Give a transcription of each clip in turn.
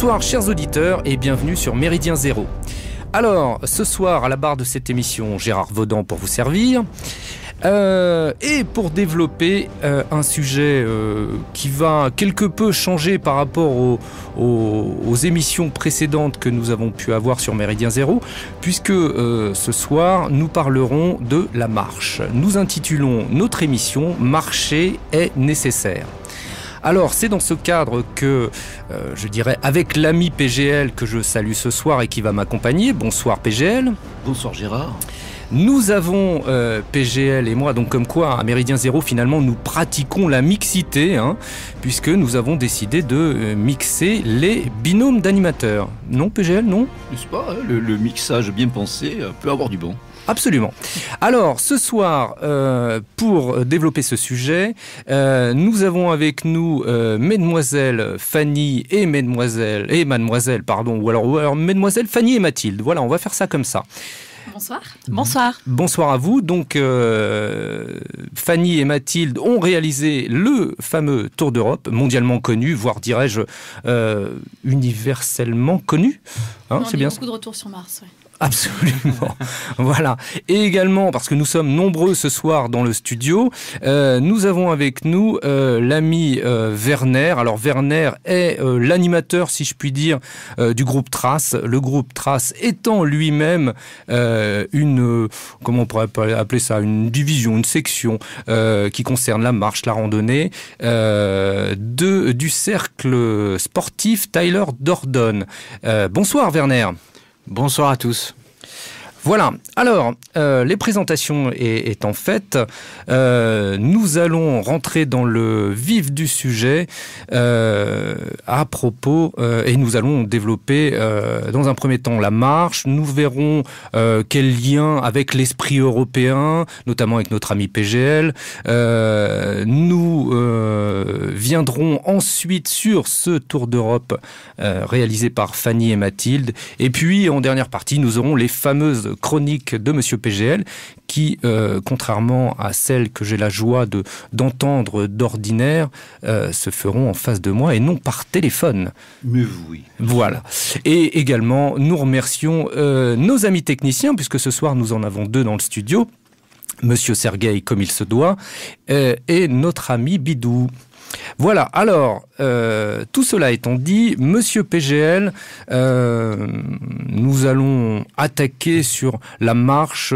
Bonsoir chers auditeurs et bienvenue sur Méridien Zéro. Alors, ce soir à la barre de cette émission, Gérard Vaudan pour vous servir. Et pour développer un sujet qui va quelque peu changer par rapport aux émissions précédentes que nous avons pu avoir sur Méridien Zéro, puisque ce soir nous parlerons de la marche. Nous intitulons notre émission « Marcher est nécessaire ». Alors, c'est dans ce cadre que, je dirais, avec l'ami PGL que je salue ce soir et qui va m'accompagner. Bonsoir PGL. Bonsoir Gérard. Nous avons, PGL et moi, donc comme quoi, à Méridien Zéro, finalement, nous pratiquons la mixité, puisque nous avons décidé de mixer les binômes d'animateurs. Non, PGL, non ? N'est-ce pas, le mixage bien pensé peut avoir du bon. Absolument. Alors, ce soir, pour développer ce sujet, nous avons avec nous mesdemoiselles Fanny et mademoiselle Fanny et Mathilde. Voilà, on va faire ça comme ça. Bonsoir. Bonsoir. Bonsoir à vous. Donc, Fanny et Mathilde ont réalisé le fameux Tour d'Europe, mondialement connu, voire dirais-je universellement connu. C'est bien. Beaucoup de retours sur Mars. Ouais. Absolument. Voilà. Et également, parce que nous sommes nombreux ce soir dans le studio, nous avons avec nous l'ami Werner. Alors Werner est l'animateur, si je puis dire, du groupe Trace. Le groupe Trace étant lui-même comment on pourrait appeler ça, une division, une section qui concerne la marche, la randonnée, du cercle sportif Tyler Dordon. Bonsoir Werner. Bonsoir à tous. Voilà, alors, les présentations étant faites, nous allons rentrer dans le vif du sujet à propos, et nous allons développer dans un premier temps la marche. Nous verrons quel lien avec l'esprit européen, notamment avec notre ami PGL. Nous viendrons ensuite sur ce Tour d'Europe réalisé par Fanny et Mathilde. Et puis, en dernière partie, nous aurons les fameuses chroniques de Monsieur PGL qui, contrairement à celles que j'ai la joie d'entendre d'ordinaire, se feront en face de moi et non par téléphone. Mais oui. Voilà. Et également, nous remercions nos amis techniciens, puisque ce soir nous en avons deux dans le studio, Monsieur Sergueï comme il se doit, et notre ami Bidou. Voilà, alors, tout cela étant dit, Monsieur PGL, nous allons attaquer sur la marche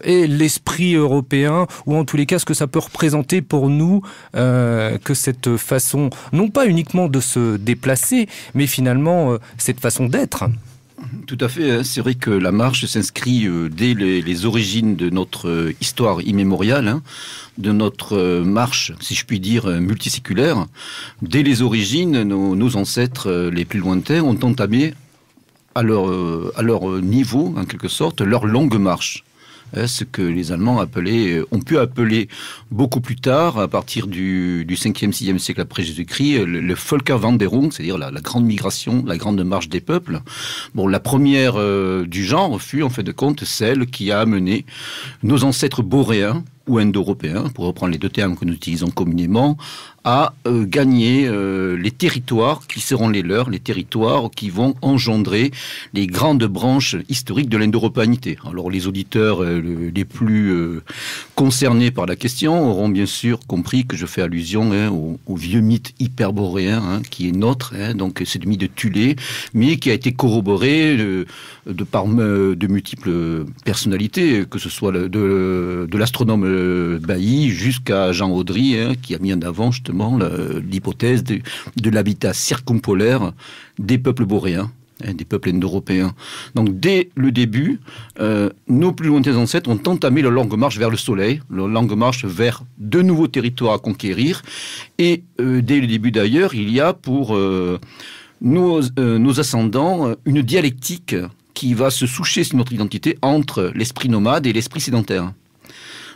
et l'esprit européen, ou en tous les cas ce que ça peut représenter pour nous, que cette façon, non pas uniquement de se déplacer, mais finalement cette façon d'être. Tout à fait, c'est vrai que la marche s'inscrit dès les origines de notre histoire immémoriale, de notre marche, si je puis dire, multiséculaire. Dès les origines, nos ancêtres les plus lointains ont entamé à leur niveau, en quelque sorte, leur longue marche. Ce que les Allemands ont pu appeler beaucoup plus tard, à partir du 5e, 6e siècle après Jésus-Christ, le Völkerwanderung, c'est-à-dire la grande migration, la grande marche des peuples. Bon, la première du genre fut en fait de compte celle qui a amené nos ancêtres boréens ou indo-européens, pour reprendre les deux termes que nous utilisons communément, à gagner les territoires qui seront les leurs, les territoires qui vont engendrer les grandes branches historiques de l'indo-européanité. Alors les auditeurs les plus concernés par la question auront bien sûr compris que je fais allusion au vieux mythe hyperboréen qui est nôtre, donc c'est le mythe de Thulé, mais qui a été corroboré par de multiples personnalités, que ce soit de l'astronome Bailly jusqu'à Jean Audry, qui a mis en avant justement l'hypothèse de l'habitat circumpolaire des peuples boréens, des peuples indo-européens. Donc dès le début, nos plus lointains ancêtres ont entamé leur longue marche vers le soleil, leur longue marche vers de nouveaux territoires à conquérir. Et dès le début d'ailleurs, il y a pour nos ascendants une dialectique qui va se soucher sur notre identité entre l'esprit nomade et l'esprit sédentaire.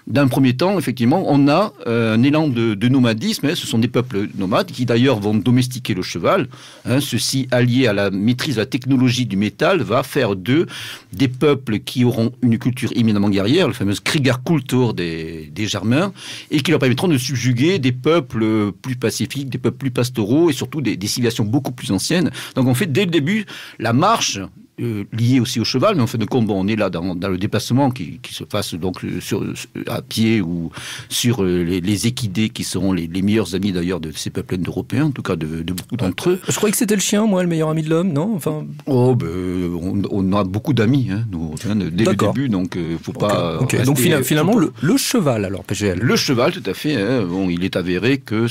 d'un premier temps, effectivement, on a un élan de nomadisme. Hein. Ce sont des peuples nomades qui d'ailleurs vont domestiquer le cheval. Hein. Ceci, allié à la maîtrise de la technologie du métal, va faire d'eux des peuples qui auront une culture éminemment guerrière, le fameux Kriegerkultur des Germains, et qui leur permettront de subjuguer des peuples plus pacifiques, des peuples plus pastoraux, et surtout des civilisations beaucoup plus anciennes. Donc en fait, dès le début, la marche lié aussi au cheval, mais en fin de compte, bon, on est là dans le déplacement qui se fasse donc à pied ou sur les équidés qui seront les meilleurs amis d'ailleurs de ces peuples indo-européens, en tout cas de beaucoup d'entre eux. Je croyais que c'était le chien, moi, le meilleur ami de l'homme, non? Enfin... Oh, on a beaucoup d'amis, hein, nous, dès le début, donc faut pas... Okay. Donc finalement, le cheval, alors, PGL. Le cheval, tout à fait. Hein, bon, il est avéré que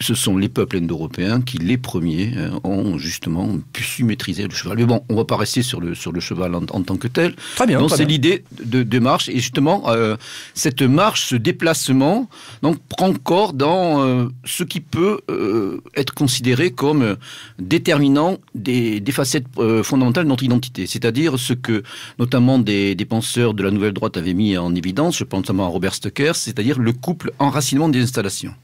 ce sont les peuples indo-européens qui, les premiers, ont justement su maîtriser le cheval. Mais bon, on ne va pas rester sur le cheval en tant que tel. Très bien. Donc c'est l'idée de marche. Et justement, cette marche, ce déplacement, donc, prend corps dans ce qui peut être considéré comme déterminant des facettes fondamentales de notre identité. C'est-à-dire ce que, notamment, des penseurs de la nouvelle droite avaient mis en évidence, je pense notamment à Robert Stoker, c'est-à-dire le couple enracinement des installations.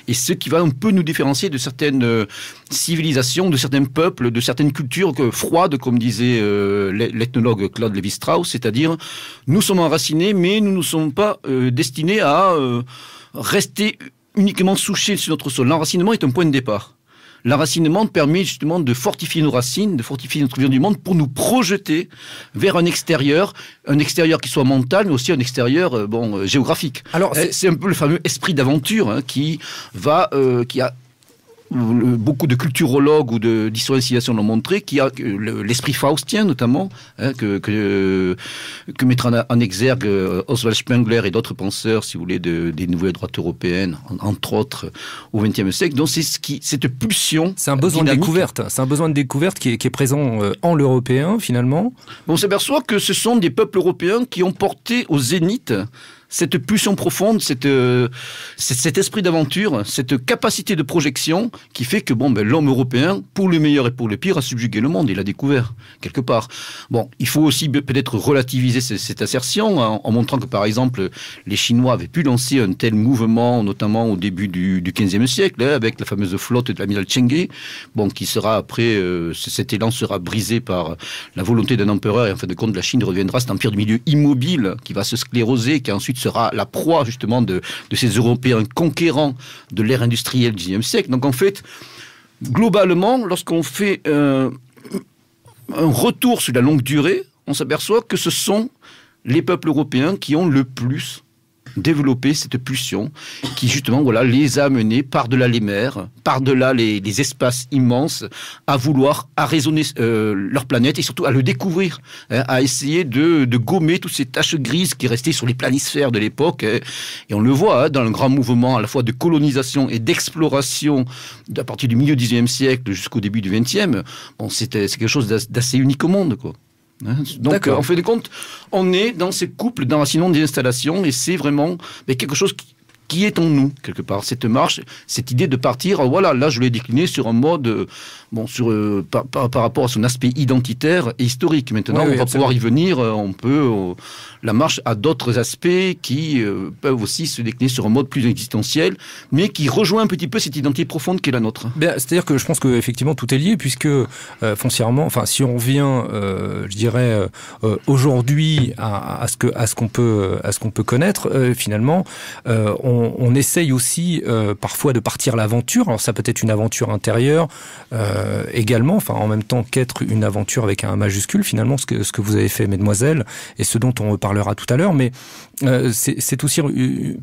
Et ce qui va un peu nous différencier de certaines civilisations, de certains peuples, de certaines cultures froides, comme disait l'ethnologue Claude Lévi-Strauss, c'est-à-dire nous sommes enracinés, mais nous ne sommes pas destinés à rester uniquement souchés sur notre sol. L'enracinement est un point de départ. L'enracinement permet justement de fortifier nos racines, de fortifier notre vision du monde pour nous projeter vers un extérieur qui soit mental, mais aussi un extérieur géographique. Alors, c'est un peu le fameux esprit d'aventure hein, qui a beaucoup de culturologues ou d'historiens de civilisation l'ont montré, qui a l'esprit faustien notamment, hein, que mettra en exergue Oswald Spengler et d'autres penseurs, si vous voulez, des nouvelles droites européennes, entre autres au XXe siècle. Donc c'est cette pulsion. C'est un besoin dynamique. De découverte. C'est un besoin de découverte qui est présent en l'européen finalement. On s'aperçoit que ce sont des peuples européens qui ont porté au zénith cette pulsion profonde, cet esprit d'aventure, cette capacité de projection qui fait que l'homme européen, pour le meilleur et pour le pire, a subjugué le monde. Il l'a découvert, quelque part. Bon, il faut aussi peut-être relativiser cette assertion en montrant que, par exemple, les Chinois avaient pu lancer un tel mouvement, notamment au début du XVe siècle, hein, avec la fameuse flotte de l'amiral Cheng, qui sera après, cet élan sera brisé par la volonté d'un empereur, et en fin de compte, la Chine reviendra cet empire du milieu immobile qui va se scléroser, qui ensuite sera la proie justement de ces Européens conquérants de l'ère industrielle du XIXe siècle. Donc en fait, globalement, lorsqu'on fait un retour sur la longue durée, on s'aperçoit que ce sont les peuples européens qui ont le plus développer cette pulsion qui justement les a amenés par-delà les mers, par-delà les espaces immenses à vouloir arraisonner leur planète et surtout à le découvrir, hein, à essayer de gommer toutes ces taches grises qui restaient sur les planisphères de l'époque, hein, et on le voit hein, dans un grand mouvement à la fois de colonisation et d'exploration à partir du milieu du XIXe siècle jusqu'au début du XXe. C'est quelque chose d'assez unique au monde, quoi. Donc, en fin de compte, on est dans ces couples d'enracinement des installations et c'est vraiment quelque chose qui est en nous, quelque part. Cette marche, cette idée de partir, là, je l'ai décliné sur un mode, par rapport à son aspect identitaire et historique. Maintenant, on va pouvoir y venir, la marche a d'autres aspects qui peuvent aussi se décliner sur un mode plus existentiel, mais qui rejoint un petit peu cette identité profonde qui est la nôtre. C'est-à-dire que je pense qu'effectivement, tout est lié, puisque foncièrement, si on revient, je dirais, aujourd'hui à ce qu'on peut connaître, finalement, on essaye aussi parfois de partir à l'aventure. Alors ça peut être une aventure intérieure également, en même temps qu'être une aventure avec un majuscule, finalement, ce que vous avez fait, mesdemoiselles, et ce dont on reparlera tout à l'heure, mais c'est aussi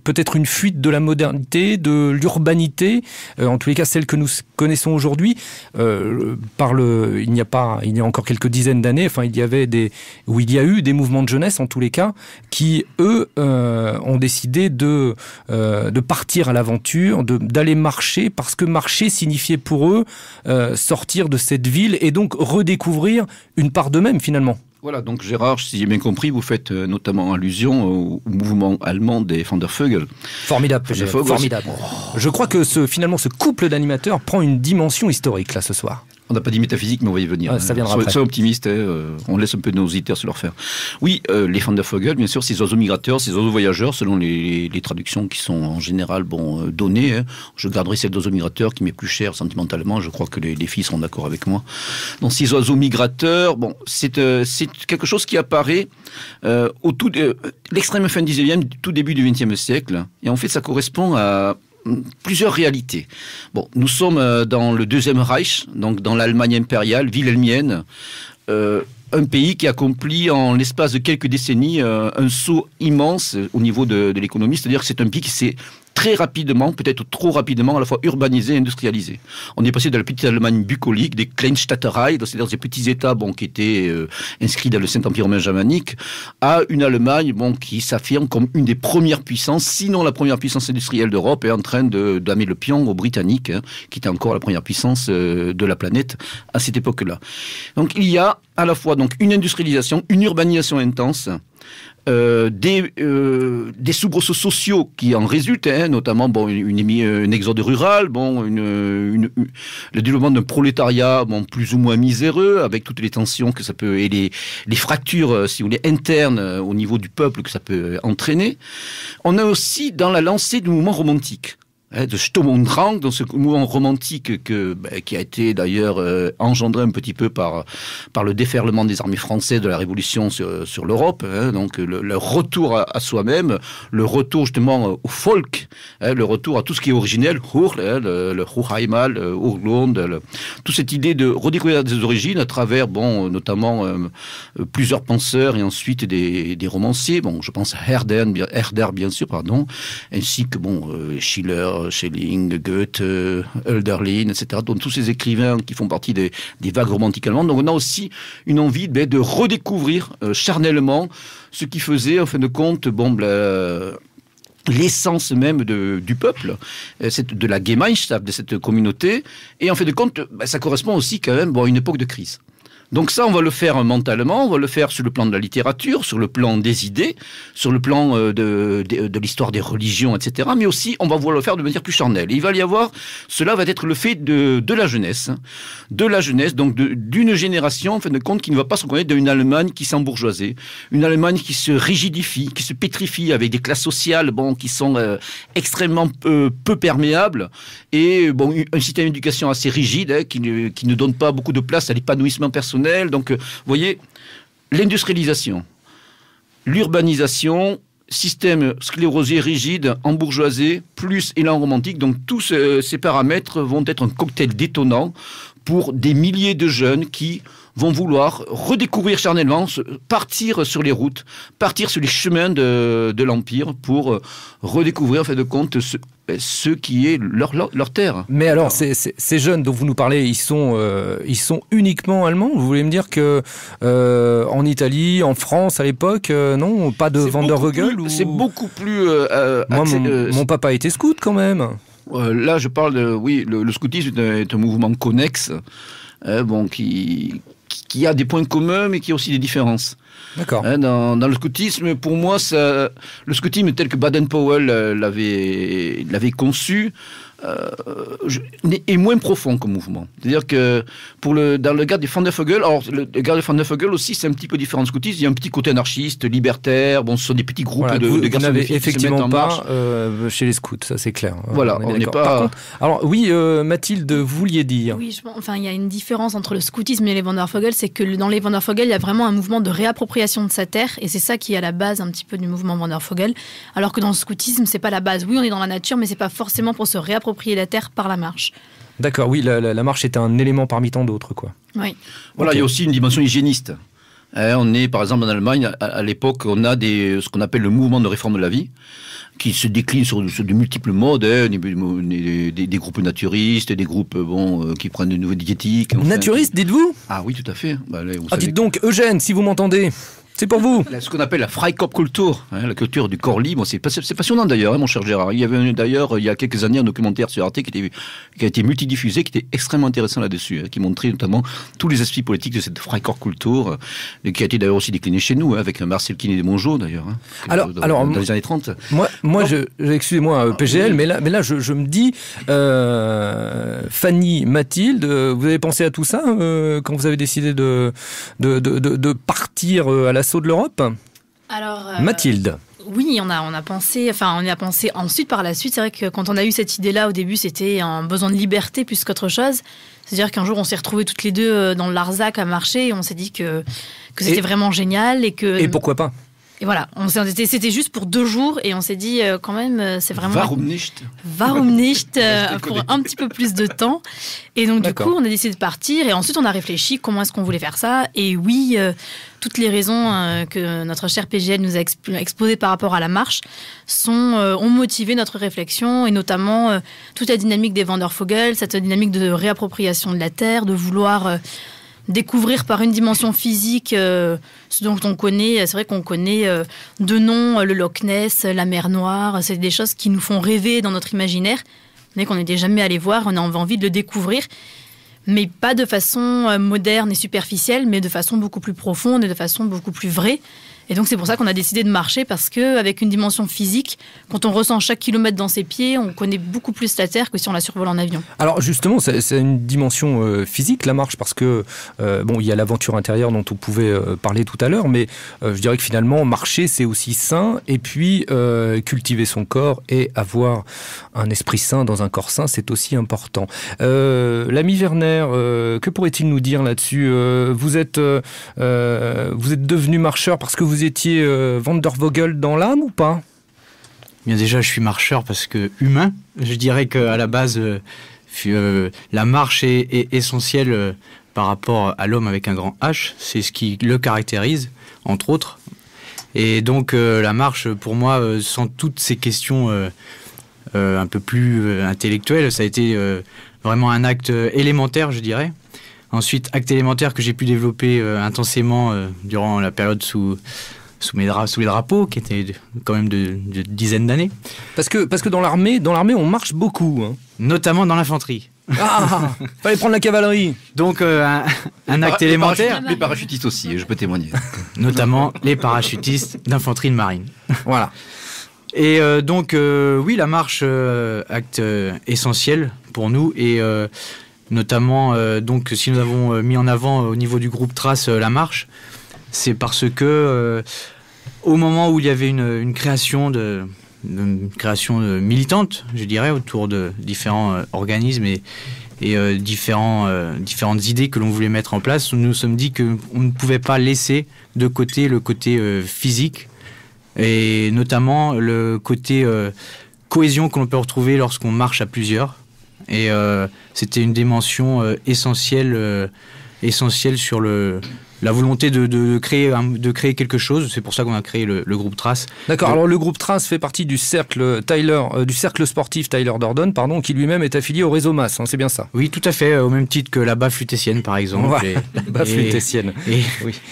peut-être une fuite de la modernité, de l'urbanité, en tous les cas celle que nous connaissons aujourd'hui. Il y a encore quelques dizaines d'années, il y a eu des mouvements de jeunesse, en tous les cas, qui, eux, ont décidé de partir à l'aventure, d'aller marcher, parce que marcher signifiait pour eux sortir de cette ville et donc redécouvrir une part d'eux-mêmes, finalement. Voilà, donc Gérard, si j'ai bien compris, vous faites notamment allusion au mouvement allemand des Wandervögel. Formidable, formidable. Je crois que ce couple d'animateurs prend une dimension historique, là, ce soir. On n'a pas dit métaphysique, mais on va y venir. Ça viendra après. Soyons optimistes, on laisse un peu nos auditeurs se leur faire. Oui, les Van der Vogel, bien sûr, ces oiseaux migrateurs, ces oiseaux voyageurs, selon les traductions qui sont en général données. Je garderai celle d'oiseaux migrateurs qui m'est plus chère sentimentalement. Je crois que les filles seront d'accord avec moi. Donc ces oiseaux migrateurs, c'est quelque chose qui apparaît au tout l'extrême fin du 19e, tout début du 20e siècle. Et en fait, ça correspond à plusieurs réalités. Nous sommes dans le Deuxième Reich, donc dans l'Allemagne impériale, wilhelmienne, un pays qui accomplit en l'espace de quelques décennies un saut immense au niveau de l'économie, c'est-à-dire que c'est un pays qui s'est très rapidement, peut-être trop rapidement, à la fois urbanisé et industrialisé. On est passé de la petite Allemagne bucolique, des Kleinstadtreich, c'est-à-dire ces petits États qui étaient inscrits dans le Saint-Empire romain germanique, à une Allemagne qui s'affirme comme une des premières puissances, sinon la première puissance industrielle d'Europe, et en train d'amener le pion aux Britanniques, qui était encore la première puissance de la planète à cette époque-là. Donc il y a à la fois une industrialisation, une urbanisation intense, des soubresauts sociaux qui en résultent, notamment un exode rural, le développement d'un prolétariat plus ou moins miséreux, avec toutes les tensions que ça peut et les fractures, si vous voulez, internes au niveau du peuple que ça peut entraîner. On a aussi dans la lancée du mouvement romantique, de Sturm und Drang, dans ce mouvement romantique qui a été d'ailleurs engendré un petit peu par le déferlement des armées françaises de la Révolution sur l'Europe, donc le retour à soi-même, le retour justement au folk, le retour à tout ce qui est originel, le Hochheimal, Urlund, toute cette idée de redécouvrir des origines à travers notamment plusieurs penseurs et ensuite des romanciers, je pense à Herder bien sûr, ainsi que Schiller, Schelling, Goethe, Hölderlin, etc. Donc tous ces écrivains qui font partie des vagues romantiques allemandes. Donc on a aussi une envie de redécouvrir charnellement ce qui faisait, en fin de compte, l'essence même du peuple, de la Gemeinschaft, de cette communauté. Et en fin de compte, ça correspond aussi quand même à une époque de crise. Donc ça, on va le faire mentalement, on va le faire sur le plan de la littérature, sur le plan des idées, sur le plan de l'histoire des religions, etc. Mais aussi, on va vouloir le faire de manière plus charnelle. Et il va y avoir, cela va être le fait de la jeunesse, donc d'une génération, en fin de compte, qui ne va pas se reconnaître d'une Allemagne qui s'embourgeoisait, une Allemagne qui se rigidifie, qui se pétrifie avec des classes sociales, qui sont extrêmement peu perméables, et un système d'éducation assez rigide, qui ne donne pas beaucoup de place à l'épanouissement personnel. Donc, vous voyez, l'industrialisation, l'urbanisation, système sclérosé rigide, embourgeoisé, plus élan romantique. Donc, tous ces paramètres vont être un cocktail détonnant pour des milliers de jeunes qui vont vouloir redécouvrir charnellement, partir sur les routes, partir sur les chemins de l'Empire pour redécouvrir, en fin de compte, ce qui est leur terre. Mais alors, ces jeunes dont vous nous parlez, ils sont uniquement allemands? Vous voulez me dire que en Italie, en France, à l'époque, non, pas de Van der Vogel C'est beaucoup plus... Moi, mon papa était scout quand même. Là, je parle de... Oui, le scoutisme est un mouvement connexe, qui a des points communs, mais qui a aussi des différences. D'accord. Dans le scoutisme, pour moi, le scoutisme tel que Baden-Powell l'avait conçu est moins profond comme mouvement. C'est-à-dire que dans le cadre des Van der Vogel, alors le cadre des Van der Vogel aussi, c'est un petit peu différent du scoutisme. Il y a un petit côté anarchiste, libertaire. Ce sont des petits groupes de garçons et de filles effectivement qui se mettent en marche. Chez les scouts, ça c'est clair. Voilà, on n'est pas... Par contre, alors oui, Mathilde, vous vouliez dire. Oui, il y a une différence entre le scoutisme et les Van der Vogel, c'est que dans les Van der Vogel, il y a vraiment un mouvement de réappropriation de sa terre, et c'est ça qui est à la base un petit peu du mouvement Van der Vogel, alors que dans le scoutisme, c'est pas la base. Oui, on est dans la nature, mais c'est pas forcément pour se réapproprier la terre par la marche. D'accord, oui, la marche est un élément parmi tant d'autres, quoi. Oui. Voilà, okay. Il y a aussi une dimension hygiéniste. On est, par exemple, en Allemagne, à l'époque, on a ce qu'on appelle le mouvement de réforme de la vie, qui se décline sur de multiples modes, des groupes naturistes, des groupes qui prennent de nouvelles diététiques. Naturistes, dites-vous ? Ah oui, tout à fait. Dites donc, Eugène, si vous m'entendez. C'est pour vous. Ce qu'on appelle la Freikörperkultur, la culture du corps libre, c'est passionnant d'ailleurs, mon cher Gérard. Il y avait d'ailleurs, il y a quelques années, un documentaire sur Arte qui a été multidiffusé, qui était extrêmement intéressant là-dessus, qui montrait notamment tous les aspects politiques de cette Freikörperkultur, qui a été d'ailleurs aussi décliné chez nous, avec Marcel Kiné-Desmongeaux d'ailleurs, alors, dans les années 30. Moi excusez-moi, PGL, mais là je me dis, Fanny, Mathilde, vous avez pensé à tout ça quand vous avez décidé de partir à l'assaut de l'Europe? Alors, Mathilde. Oui, on y a pensé ensuite par la suite. C'est vrai que quand on a eu cette idée-là, au début, c'était un besoin de liberté plus qu'autre chose. C'est-à-dire qu'un jour, on s'est retrouvés toutes les deux dans le Larzac à marcher et on s'est dit que c'était vraiment génial. Et pourquoi pas? Et voilà, c'était juste pour 2 jours et on s'est dit quand même, c'est vraiment... Warum nicht pour un petit peu plus de temps. Et donc du coup, on a décidé de partir et ensuite on a réfléchi comment est-ce qu'on voulait faire ça. Et oui, toutes les raisons que notre cher PGL nous a exposées par rapport à la marche ont motivé notre réflexion et notamment toute la dynamique des Wandervogel, cette dynamique de réappropriation de la terre, de vouloir... découvrir par une dimension physique ce dont on connaît. C'est vrai qu'on connaît de nom le Loch Ness, la mer Noire. C'est des choses qui nous font rêver dans notre imaginaire, mais qu'on n'était jamais allé voir. On a envie de le découvrir, mais pas de façon moderne et superficielle, mais de façon beaucoup plus profonde et de façon beaucoup plus vraie. Et donc c'est pour ça qu'on a décidé de marcher, parce qu'avec une dimension physique, quand on ressent chaque kilomètre dans ses pieds, on connaît beaucoup plus la Terre que si on la survole en avion. Alors justement, c'est une dimension physique, la marche, parce que il y a l'aventure intérieure dont on pouvait parler tout à l'heure, mais je dirais que finalement, marcher, c'est aussi sain, et puis cultiver son corps et avoir un esprit sain dans un corps sain, c'est aussi important. L'ami Werner, que pourrait-il nous dire là-dessus? Vous êtes devenu marcheur parce que vous étiez Wandervogel dans l'âme ou pas? Bien déjà, je suis marcheur parce que humain. Je dirais qu'à la base, la marche est essentielle par rapport à l'homme avec un grand H. C'est ce qui le caractérise, entre autres. Et donc, la marche, pour moi, sans toutes ces questions un peu plus intellectuelles, ça a été vraiment un acte élémentaire, je dirais. Ensuite, acte élémentaire que j'ai pu développer intensément durant la période sous les drapeaux, qui était quand même de dizaines d'années. Parce que dans l'armée, on marche beaucoup. Hein. Notamment dans l'infanterie. Ah, fallait prendre la cavalerie. Donc, un acte élémentaire. Les parachutistes aussi, je peux témoigner. Notamment les parachutistes d'infanterie de marine. Voilà. Et donc, oui, la marche, acte essentiel pour nous. Et... notamment, donc, si nous avons mis en avant au niveau du groupe Trace la marche, c'est parce que au moment où il y avait une création militante, je dirais, autour de différents organismes et différentes idées que l'on voulait mettre en place, nous nous sommes dit qu'on ne pouvait pas laisser de côté le côté physique et notamment le côté cohésion que l'on peut retrouver lorsqu'on marche à plusieurs. Et c'était une dimension essentielle sur la volonté de créer quelque chose. C'est pour ça qu'on a créé le groupe Trace. D'accord. Alors le groupe Trace fait partie du cercle sportif Tyler Dordon, qui lui-même est affilié au réseau MAS. Hein, c'est bien ça? Oui, tout à fait. Au même titre que la BAF lutétienne, par exemple. Ouais, la BAF lutétienne.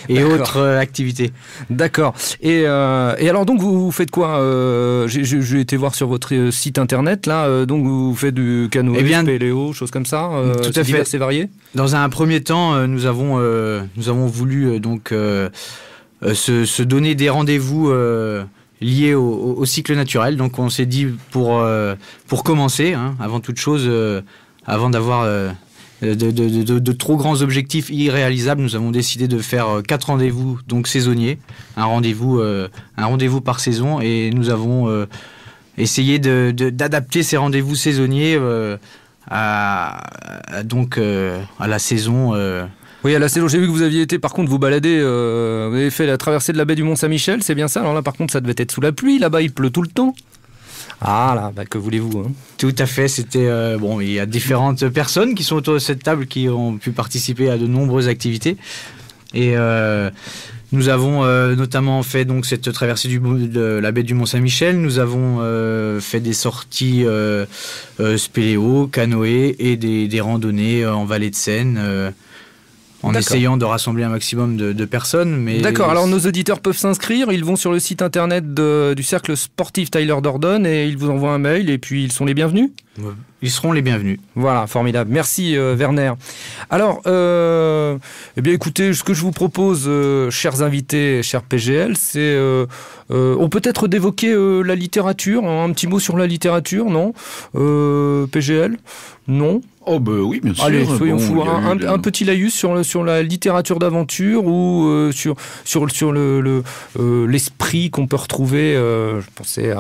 Et autres activités. D'accord. Et alors donc vous faites quoi? J'ai été voir sur votre site internet là. Donc vous faites du canoë, spéléo, choses comme ça. Tout à fait. Divers et variés. Dans un premier temps, nous avons voulu se donner des rendez-vous liés au cycle naturel. Donc on s'est dit pour commencer, hein, avant toute chose, avant d'avoir de trop grands objectifs irréalisables, nous avons décidé de faire 4 rendez-vous donc saisonniers, un rendez-vous par saison, et nous avons essayé d'adapter ces rendez-vous saisonniers à la saison. Oui, à la saison, j'ai vu que vous aviez été, par contre, vous balader, vous avez fait la traversée de la baie du Mont-Saint-Michel, c'est bien ça? Alors là, par contre, ça devait être sous la pluie, là-bas, il pleut tout le temps. Ah là, que voulez-vous, hein? Tout à fait, c'était... il y a différentes personnes qui sont autour de cette table qui ont pu participer à de nombreuses activités. Et nous avons notamment fait donc cette traversée de la baie du Mont-Saint-Michel. Nous avons fait des sorties spéléo, canoë et des randonnées en vallée de Seine. en essayant de rassembler un maximum de personnes. Mais d'accord, alors nos auditeurs peuvent s'inscrire, ils vont sur le site internet du cercle sportif Tyler Durden et ils vous envoient un mail et puis ils sont les bienvenus. Ils seront les bienvenus. Voilà, formidable. Merci Werner. Alors, eh bien écoutez, ce que je vous propose, chers invités, chers PGL, c'est on peut être d'évoquer la littérature, hein, un petit mot sur la littérature, non PGL? Non? Oh ben oui, bien sûr. Allez, soyons fous. Un petit laïus sur la littérature d'aventure ou sur l'esprit qu'on peut retrouver. Je pensais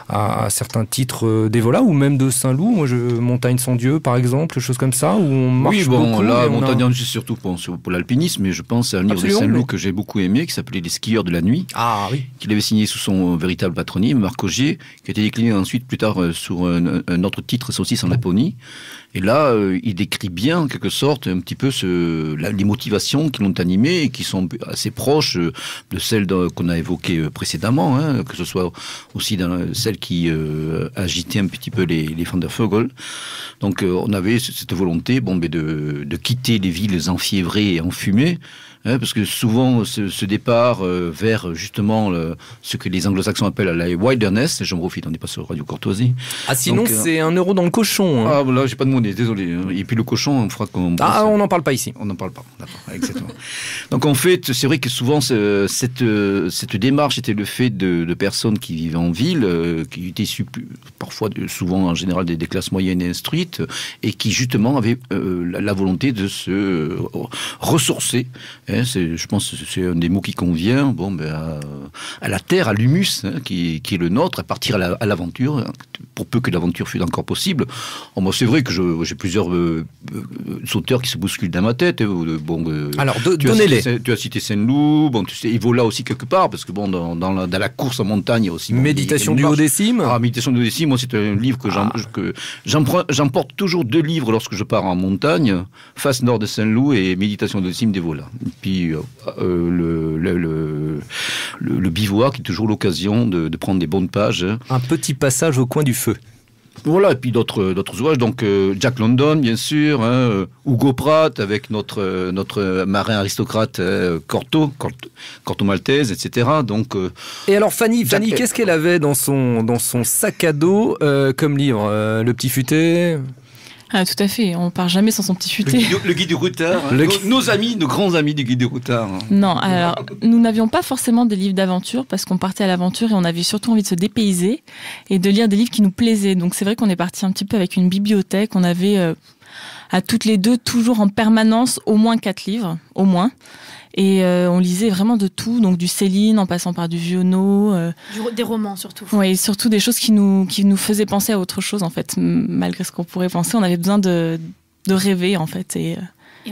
à certains titres d'Evola ou même de Saint-Loup. Moi, Montagne sans Dieu, par exemple, choses comme ça, où on marche beaucoup. Oui, là, Montagne sans Dieu, surtout pour l'alpinisme, mais je pense à un livre de Saint-Loup que j'ai beaucoup aimé, qui s'appelait Les skieurs de la nuit. Ah oui. Qu'il avait signé sous son véritable patronyme, Marc Augier, qui a été décliné ensuite, plus tard, sur un autre titre, Saucisse en Laponie. Et là, il décrit bien, en quelque sorte, un petit peu les motivations qui l'ont animé et qui sont assez proches de celles qu'on a évoquées précédemment, hein, que ce soit aussi dans celles qui agitaient un petit peu les Van der Vogel. Donc, on avait cette volonté de quitter les villes enfiévrées et enfumées, hein, parce que souvent, ce départ vers justement ce que les anglo-saxons appellent la wilderness, et j'en profite, on n'est pas sur Radio Courtoisie. Ah, sinon, donc, c'est 1 euro dans le cochon. Hein. Ah, là, j'ai pas de monnaie, désolé. Et puis le cochon, on fera qu'on... Ah, on n'en parle pas ici. On n'en parle pas, d'accord, exactement. Donc en fait, c'est vrai que souvent, cette démarche était le fait de personnes qui vivaient en ville, qui étaient issues parfois, souvent en général, des classes moyennes et instruites, et qui justement avaient la volonté de se ressourcer. Hein, je pense que c'est un des mots qui convient à la terre, à l'humus, hein, qui est le nôtre, à partir à l'aventure, pour peu que l'aventure fût encore possible. Moi, c'est vrai que j'ai plusieurs sauteurs qui se bousculent dans ma tête. Alors, donnez-les. Tu as cité Saint-Loup, tu sais, Evola aussi quelque part, parce que dans la course en montagne, il y a aussi... Méditation du Haut-Décime. Méditation du Haut-Décime, moi, c'est un livre que j'emporte toujours 2 livres lorsque je pars en montagne, Face Nord de Saint-Loup et Méditation du Haut-Décime d'Evola. Et puis, le bivouac, qui est toujours l'occasion de prendre des bonnes pages. Un petit passage au coin du feu. Voilà, et puis d'autres ouvrages, donc Jack London, bien sûr, hein, Hugo Pratt, avec notre marin aristocrate Corto Maltese, etc. Donc, et alors Fanny, qu'est-ce qu'elle avait dans son sac à dos comme livre Le Petit Futé? Ah, tout à fait, on part jamais sans son petit futé. Le guide du routard, hein. Nos grands amis du guide du routard. Hein. Non, alors, nous n'avions pas forcément des livres d'aventure parce qu'on partait à l'aventure et on avait surtout envie de se dépayser et de lire des livres qui nous plaisaient. Donc c'est vrai qu'on est parti un petit peu avec une bibliothèque. On avait à toutes les deux toujours en permanence au moins 4 livres, au moins. Et on lisait vraiment de tout, donc du Céline en passant par du Giono. Des romans surtout. Oui, surtout des choses qui nous faisaient penser à autre chose en fait. Malgré ce qu'on pourrait penser, on avait besoin de rêver en fait. Et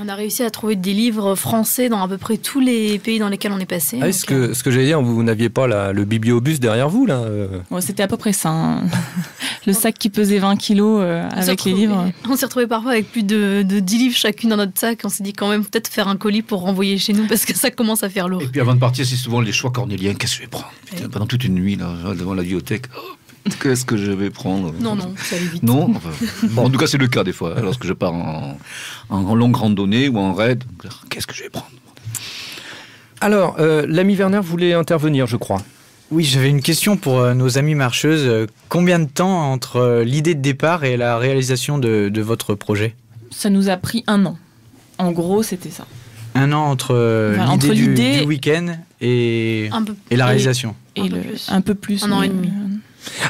on a réussi à trouver des livres français dans à peu près tous les pays dans lesquels on est passé. Ah, ce que j'allais dire, vous n'aviez pas le bibliobus derrière vous là Ouais, c'était à peu près ça. Hein. Le sac qui pesait 20 kilos avec les livres. On s'est retrouvés parfois avec plus de 10 livres chacune dans notre sac. On s'est dit quand même peut-être faire un colis pour renvoyer chez nous parce que ça commence à faire lourd. Et puis avant de partir, c'est souvent les choix cornéliens. Qu'est-ce que je vais prendre? Putain, pendant toute une nuit là, devant la bibliothèque. Qu'est-ce que je vais prendre? Non, ça allait vite. Non, en tout cas, c'est le cas des fois. Lorsque je pars en longue randonnée ou en raid, qu'est-ce que je vais prendre? Alors, l'ami Werner voulait intervenir, je crois. Oui, j'avais une question pour nos amies marcheuses. Combien de temps entre l'idée de départ et la réalisation de votre projet? Ça nous a pris 1 an. En gros, c'était ça. 1 an entre l'idée du week-end et la réalisation. Un peu plus. 1 an et demi.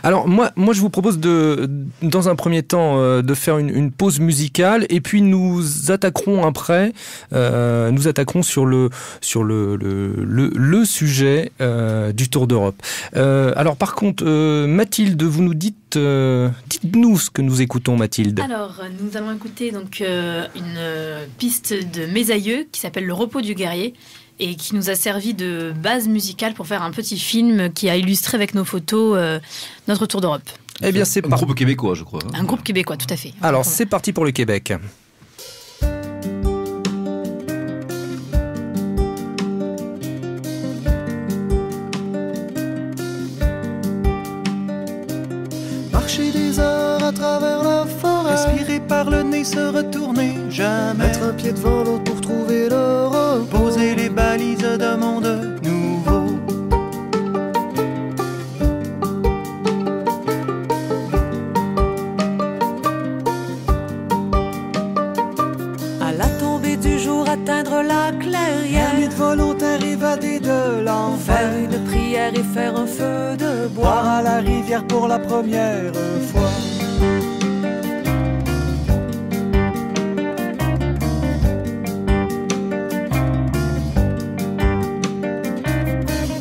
Alors moi je vous propose dans un premier temps de faire une pause musicale et puis nous attaquerons après sur le sujet du Tour d'Europe. Alors par contre Mathilde, vous nous dites-nous ce que nous écoutons, Mathilde. Alors nous allons écouter donc une piste de Mes Aïeux qui s'appelle Le Repos du Guerrier et qui nous a servi de base musicale pour faire un petit film qui a illustré avec nos photos notre Tour d'Europe. Eh bien, c'est un groupe québécois, je crois. Un groupe québécois, tout à fait. Alors, c'est parti pour le Québec. Marcher des heures à travers la forêt, respirer par le nez, se retourner, jamais mettre un pied devant l'autre pour trouver le rejoindre la clairière. Ermite volontaire évadé de l'enfer. Faire une prière et faire un feu de bois. Boire à la rivière pour la première fois.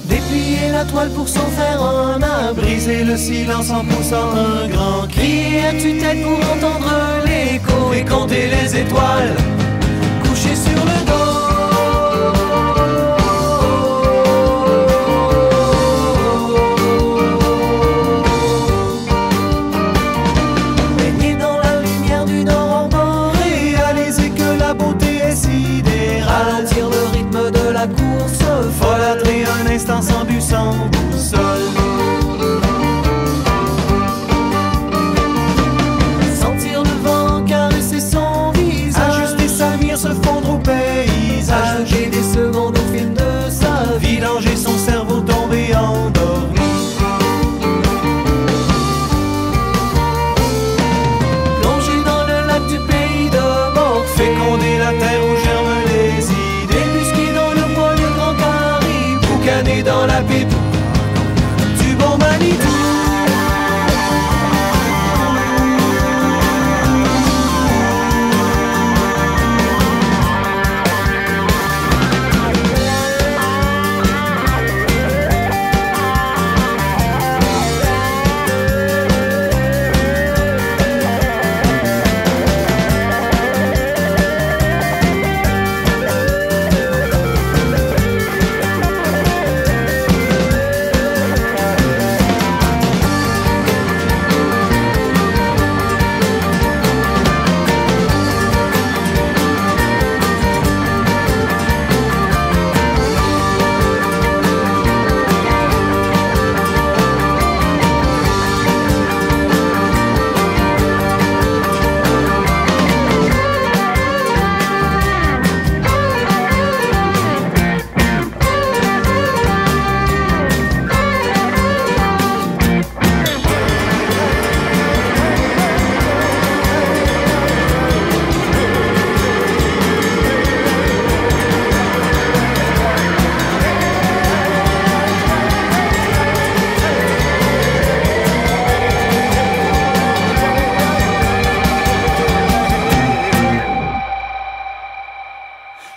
Déplier la toile pour s'en faire un abri. Briser le silence en poussant un grand cri. Crier à tue-tête pour entendre l'écho. Et compter les étoiles couchées sur le dos. Baigner dans la lumière d'une aurore boréale. Réaliser que la beauté est sidérale. Ralentir le rythme de la course folle. Folâtrer un instant sans but, sans boussole. Sentir le vent caresser son visage. Ajuster sa mire, se fondre au paysage. Ajouter des secondes au film de sa vie. Vidanger son cerveau tombé endormi. Plonger dans le lac du pays de Morphée. Féconder la terre où germent les idées. Débusquer dans le bois du grand Caribe. Boucaner dans la pipe du bon Manitou.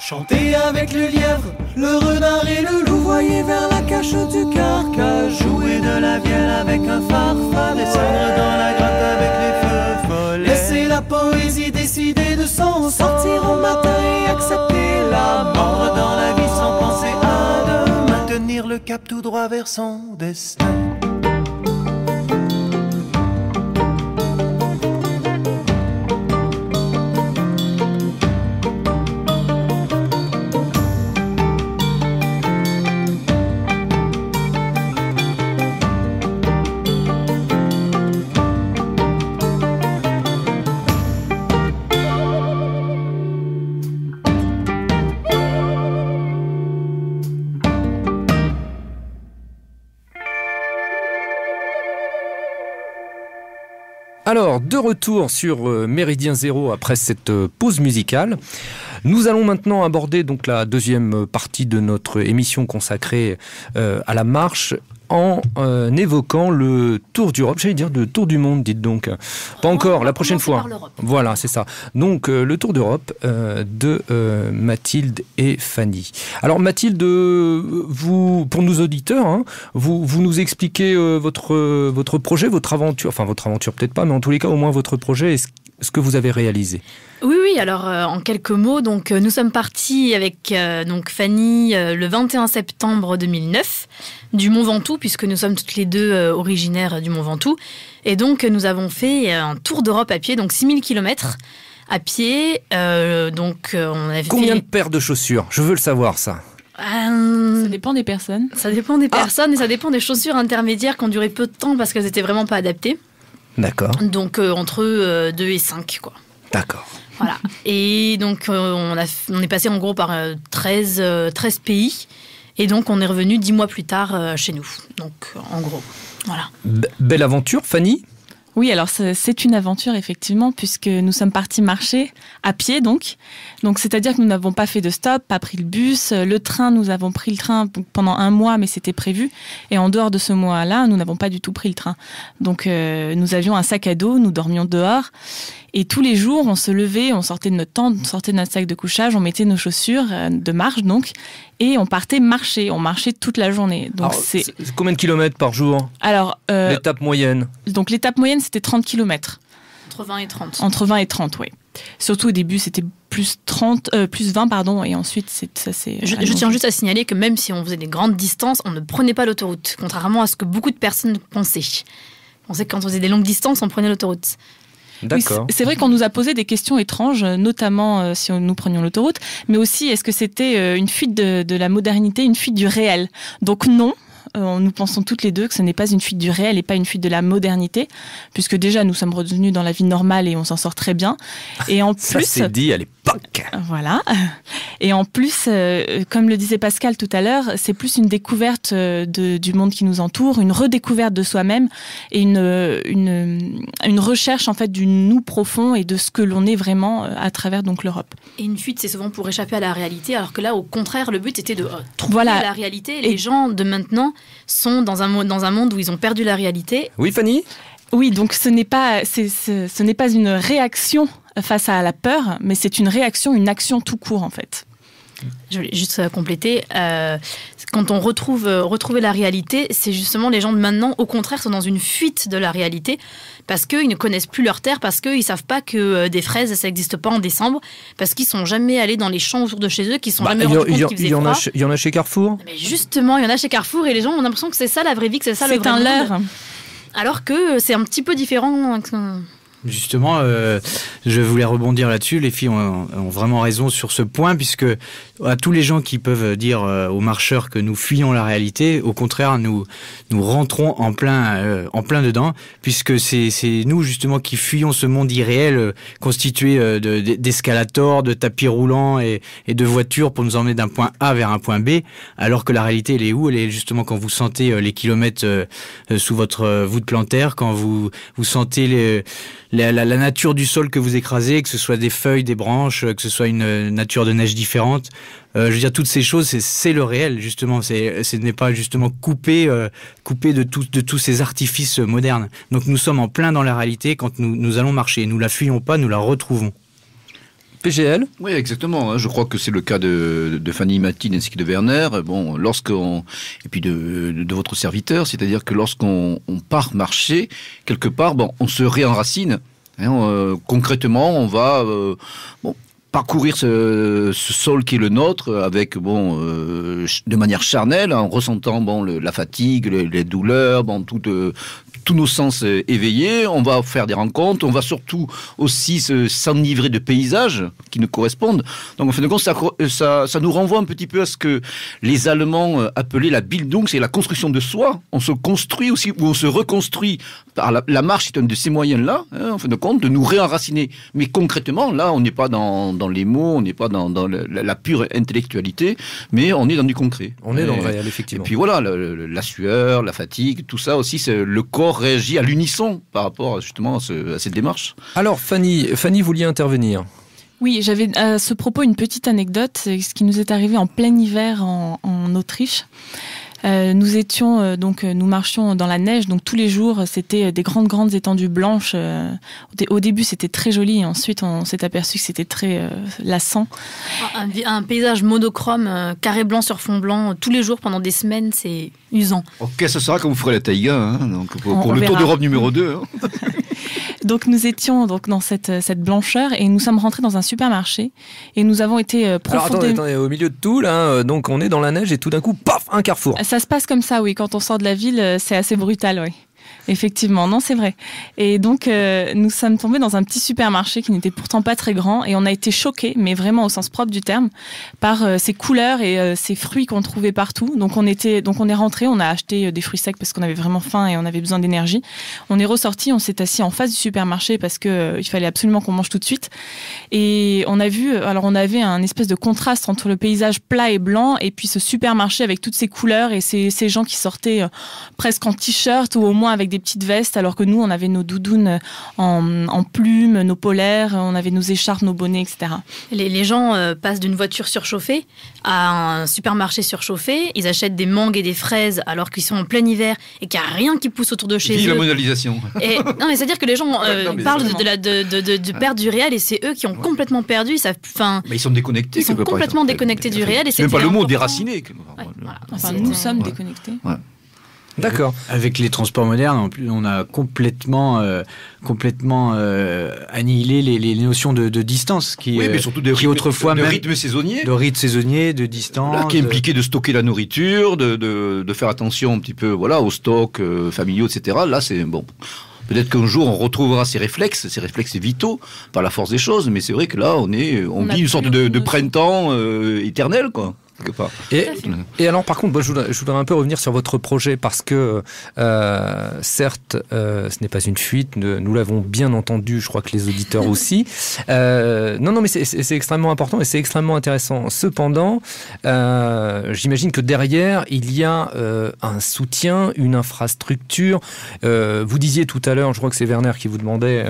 Chantez avec le lièvre, le renard et le loup. Voyez vers la cache du carcage. Jouer de la vielle avec un farfadet. Descendre dans la grotte avec les feux follets. Laisser la poésie décider de son sortir au matin et accepter la mort dans la vie sans penser à demain. Maintenir le cap tout droit vers son destin. Alors, de retour sur Méridien Zéro après cette pause musicale. Nous allons maintenant aborder donc la deuxième partie de notre émission consacrée à la marche en évoquant le tour d'Europe, j'allais dire le tour du monde, dites donc. Pas encore, la prochaine fois. Voilà, c'est ça. Donc le tour d'Europe de Mathilde et Fanny. Alors Mathilde, vous, pour nos auditeurs, hein, vous nous expliquez votre projet, votre aventure, enfin votre aventure peut-être pas, mais en tous les cas au moins votre projet et ce que vous avez réalisé. Oui, alors en quelques mots, donc nous sommes partis avec donc Fanny le 21 septembre 2009 du Mont Ventoux, puisque nous sommes toutes les deux originaires du Mont Ventoux. Et donc nous avons fait un tour d'Europe à pied, donc 6000 km à pied. Donc on a fait... Combien de paires de chaussures? Je veux le savoir, ça. Ça dépend des personnes. Ça dépend des personnes et ça dépend des chaussures intermédiaires qui ont duré peu de temps parce qu'elles n'étaient vraiment pas adaptées. D'accord. Donc entre 2 et 5, quoi. D'accord. Voilà. Et donc on est passé en gros par 13 pays. Et donc on est revenu 10 mois plus tard chez nous. Donc en gros, voilà. Belle aventure, Fanny? Oui, alors c'est une aventure effectivement, puisque nous sommes partis marcher à pied donc c'est-à-dire que nous n'avons pas fait de stop, pas pris le bus, le train, nous avons pris le train pendant 1 mois, mais c'était prévu, et en dehors de ce mois-là, nous n'avons pas du tout pris le train. Donc nous avions un sac à dos, nous dormions dehors, et tous les jours on se levait, on sortait de notre tente, on sortait de notre sac de couchage, on mettait nos chaussures de marche donc, et on partait marcher, on marchait toute la journée. Donc alors, c'est combien de kilomètres par jour? Alors l'étape moyenne? Donc l'étape moyenne c'était 30 km. Entre 20 et 30. Entre 20 et 30, oui. Surtout au début, c'était plus 20, pardon, et ensuite, ça c'est... Je tiens juste à signaler que même si on faisait des grandes distances, on ne prenait pas l'autoroute, contrairement à ce que beaucoup de personnes pensaient. On sait que quand on faisait des longues distances, on prenait l'autoroute. D'accord. Oui, c'est vrai qu'on nous a posé des questions étranges, notamment si nous prenions l'autoroute, mais aussi est-ce que c'était une fuite de la modernité, une fuite du réel? Donc non. Nous pensons toutes les deux que ce n'est pas une fuite du réel et pas une fuite de la modernité, puisque déjà nous sommes revenus dans la vie normale et on s'en sort très bien. Et en plus, ça c'est dit à l'époque. Voilà. Et en plus, comme le disait Pascal tout à l'heure, c'est plus une découverte du monde qui nous entoure, une redécouverte de soi-même et une recherche en fait du nous profond et de ce que l'on est vraiment à travers donc l'Europe. Et une fuite, c'est souvent pour échapper à la réalité, alors que là, au contraire, le but était de trouver voilà. la réalité. Les gens de maintenant sont dans un monde où ils ont perdu la réalité. Oui, Fanny? Oui, donc ce n'est pas une réaction face à la peur, mais c'est une réaction, une action tout court en fait. Je voulais juste compléter. Quand on retrouver la réalité, c'est justement les gens de maintenant, au contraire, sont dans une fuite de la réalité parce qu'ils ne connaissent plus leur terre, parce qu'ils ne savent pas que des fraises, ça n'existe pas en décembre, parce qu'ils ne sont jamais allés dans les champs autour de chez eux, qu'ils ne sont jamais rendus compte qu'il faisait froid. Il y en a chez Carrefour? Mais justement, il y en a chez Carrefour et les gens ont l'impression que c'est ça la vraie vie, que c'est ça le vrai monde. C'est un leurre. Alors que c'est un petit peu différent. Justement, je voulais rebondir là-dessus. Les filles ont vraiment raison sur ce point, puisque à tous les gens qui peuvent dire aux marcheurs que nous fuyons la réalité, au contraire, nous rentrons en plein dedans, puisque c'est nous justement qui fuyons ce monde irréel constitué d'escalators, de tapis roulants et de voitures pour nous emmener d'un point A vers un point B, alors que la réalité, elle est où? Elle est justement quand vous sentez les kilomètres sous votre voûte plantaire, quand vous sentez la nature du sol que vous écrasez, que ce soit des feuilles, des branches, que ce soit une nature de neige différente. Je veux dire, toutes ces choses, c'est le réel, justement. Ce n'est pas justement coupé de tous ces artifices modernes. Donc nous sommes en plein dans la réalité quand nous allons marcher. Nous la fuyons pas, nous la retrouvons. PGL? Oui, exactement. Je crois que c'est le cas de Fanny Mathilde ainsi que de Werner. Bon, et puis de votre serviteur, c'est-à-dire que lorsqu'on part marcher quelque part, on se réenracine. Concrètement, on va parcourir ce sol qui est le nôtre avec de manière charnelle, en ressentant la fatigue, les douleurs, tous nos sens éveillés. On va faire des rencontres, on va surtout aussi s'enivrer de paysages qui nous correspondent. Donc en fin de compte, ça nous renvoie un petit peu à ce que les Allemands appelaient la Bildung, c'est la construction de soi. On se construit aussi, ou on se reconstruit. Par la marche est un de ces moyens-là, en fin de compte, de nous réenraciner. Mais concrètement, là, on n'est pas dans les mots, on n'est pas dans la pure intellectualité, mais on est dans du concret. On est dans le réel, effectivement. Et puis voilà, la sueur, la fatigue, tout ça aussi, le corps réagit à l'unisson par rapport justement à cette démarche. Alors Fanny, vous vouliez intervenir? Oui, j'avais à ce propos une petite anecdote, c'est ce qui nous est arrivé en plein hiver en Autriche. Nous marchions dans la neige, donc tous les jours, c'était des grandes étendues blanches. Au début, c'était très joli, et ensuite, on s'est aperçu que c'était très lassant. Un paysage monochrome, carré blanc sur fond blanc, tous les jours pendant des semaines, c'est usant. Ok, ce sera quand vous ferez la taïga, donc pour le verra. Tour d'Europe numéro 2. Donc nous étions dans cette blancheur et nous sommes rentrés dans un supermarché et nous avons été profondément... Alors attendez, au milieu de tout là, donc on est dans la neige et tout d'un coup, paf, un carrefour. Ça se passe comme ça, oui. Quand on sort de la ville, c'est assez brutal, oui. Effectivement, non, c'est vrai. Et donc, nous sommes tombés dans un petit supermarché qui n'était pourtant pas très grand et on a été choqués, mais vraiment au sens propre du terme, par ces couleurs et ces fruits qu'on trouvait partout. Donc on est rentré, on a acheté des fruits secs parce qu'on avait vraiment faim et on avait besoin d'énergie. On est ressorti, on s'est assis en face du supermarché parce que il fallait absolument qu'on mange tout de suite. Et on avait un espèce de contraste entre le paysage plat et blanc et puis ce supermarché avec toutes ces couleurs et ces gens qui sortaient presque en t-shirt ou au moins avec des petites vestes, alors que nous, on avait nos doudounes en plumes, nos polaires, on avait nos écharpes, nos bonnets, etc. Les gens passent d'une voiture surchauffée à un supermarché surchauffé. Ils achètent des mangues et des fraises alors qu'ils sont en plein hiver et qu'il n'y a rien qui pousse autour de chez Vive eux. la mondialisation. Et, non, mais c'est-à-dire que les gens parlent vraiment. de perdre du réel et c'est eux qui ont complètement perdu. Mais ils sont déconnectés. Ils sont quelque part. complètement déconnectés du réel. Et C'est même pas le mot important. déraciné. Ouais, voilà. Enfin, C'est- nous sommes déconnectés. D'accord. Avec les transports modernes, en plus, on a complètement annihilé les notions de distance qui, Oui, mais surtout de qui autrefois de même rythme saisonnier. de rythme saisonnier, de distance. Là, qui impliquait de stocker la nourriture, de faire attention un petit peu, voilà, aux stocks familiaux, etc. Là, c'est bon. Peut-être qu'un jour on retrouvera ces réflexes vitaux par la force des choses, mais c'est vrai que là, on a vit une sorte plus de notion. printemps éternel, quoi. Quelque part. Et alors, par contre, moi, je voudrais un peu revenir sur votre projet parce que, certes, ce n'est pas une fuite. Nous l'avons bien entendu. Je crois que les auditeurs aussi. Non, mais c'est extrêmement important et c'est extrêmement intéressant. Cependant, j'imagine que derrière, il y a un soutien, une infrastructure. Vous disiez tout à l'heure, je crois que c'est Werner qui vous demandait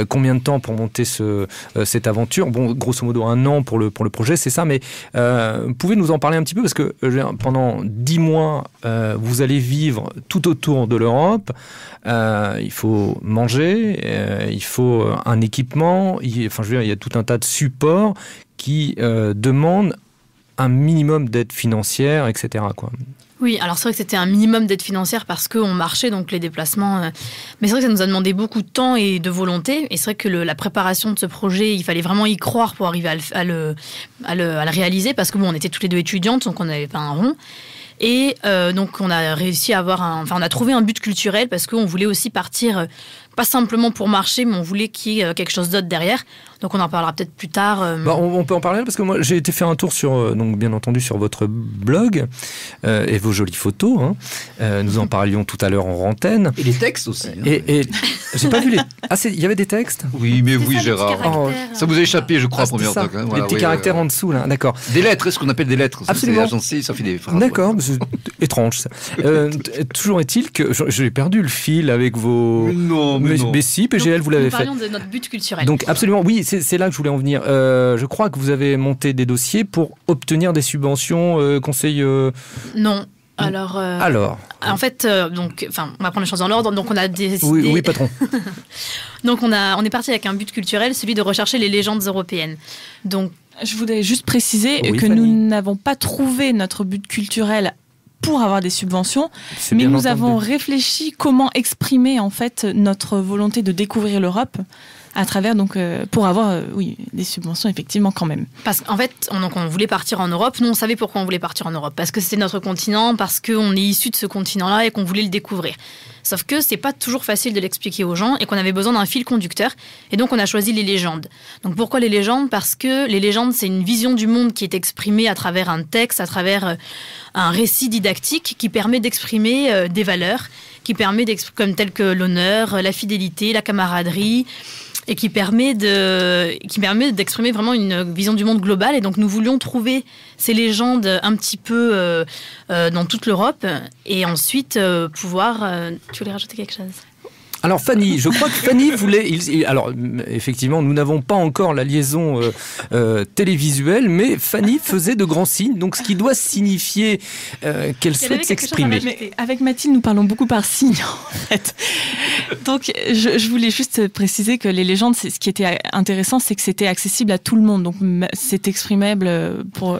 combien de temps pour monter cette aventure. Bon, grosso modo, 1 an pour le projet, c'est ça. Mais pouvez nous en parler un petit peu parce que pendant 10 mois, vous allez vivre tout autour de l'Europe. Il faut manger, il faut un équipement. Il y a tout un tas de supports qui demandent un minimum d'aide financière, etc., quoi. Oui, alors c'est vrai que c'était un minimum d'aide financière parce qu'on marchait, donc les déplacements. Mais c'est vrai que ça nous a demandé beaucoup de temps et de volonté. Et c'est vrai que la préparation de ce projet, il fallait vraiment y croire pour arriver à le réaliser parce que bon, on était toutes les deux étudiantes, donc on n'avait pas un rond. Et donc on a réussi à on a trouvé un but culturel parce qu'on voulait aussi partir, pas simplement pour marcher, mais on voulait qu'il y ait quelque chose d'autre derrière. Donc on en parlera peut-être plus tard. On peut en parler parce que moi j'ai été faire un tour sur, donc bien entendu sur votre blog et vos jolies photos. Nous en parlions tout à l'heure en antenne. Et les textes aussi. Hein. Et j'ai pas vu les. Ah, il y avait des textes. Oui, mais C'est oui, ça, les petits Gérard. caractères. Ça vous a échappé, je crois, C'était première ça, fois. les petits caractères en dessous là, d'accord. Des lettres, ce qu'on appelle des lettres. Ça, Absolument. c'est agencé, ça fait des phrases. D'accord, mais c'est étrange ça. Toujours est-il que j'ai perdu le fil avec vos. Mais non, mais non. Mais si, PGL, vous l'avez Nous fait. parlions de notre but culturel. Donc absolument, oui, c'est là que je voulais en venir. Je crois que vous avez monté des dossiers pour obtenir des subventions, conseil. Non. Alors, en fait, on va prendre les choses dans l'ordre. Donc, on a décidé. Oui, patron. Donc, on est parti avec un but culturel, celui de rechercher les légendes européennes. Donc, Je voudrais juste préciser Oui, que Fanny. nous n'avons pas trouvé notre but culturel pour avoir des subventions, C'est mais bien nous entendu. avons réfléchi comment exprimer en fait notre volonté de découvrir l'Europe à travers pour avoir des subventions effectivement quand même. parce qu'en fait, on voulait partir en Europe. Nous, on savait pourquoi on voulait partir en Europe. Parce que c'était notre continent, parce qu'on est issu de ce continent-là et qu'on voulait le découvrir. Sauf que c'est pas toujours facile de l'expliquer aux gens et qu'on avait besoin d'un fil conducteur. Et donc, on a choisi les légendes. Donc, pourquoi les légendes ? Parce que les légendes, c'est une vision du monde qui est exprimée à travers un texte, à travers un récit didactique qui permet d'exprimer des valeurs, comme telles que l'honneur, la fidélité, la camaraderie, et qui permet d'exprimer vraiment une vision du monde globale. Et donc, nous voulions trouver ces légendes un petit peu dans toute l'Europe et ensuite pouvoir... Tu voulais rajouter quelque chose ? Alors Fanny, je crois que Fanny voulait... Alors effectivement, nous n'avons pas encore la liaison télévisuelle, mais Fanny faisait de grands signes, donc ce qui doit signifier qu'elle souhaite s'exprimer. Mais avec Mathilde, nous parlons beaucoup par signes, en fait. Donc, je voulais juste préciser que les légendes, ce qui était intéressant, c'est que c'était accessible à tout le monde. Donc, c'est exprimable pour...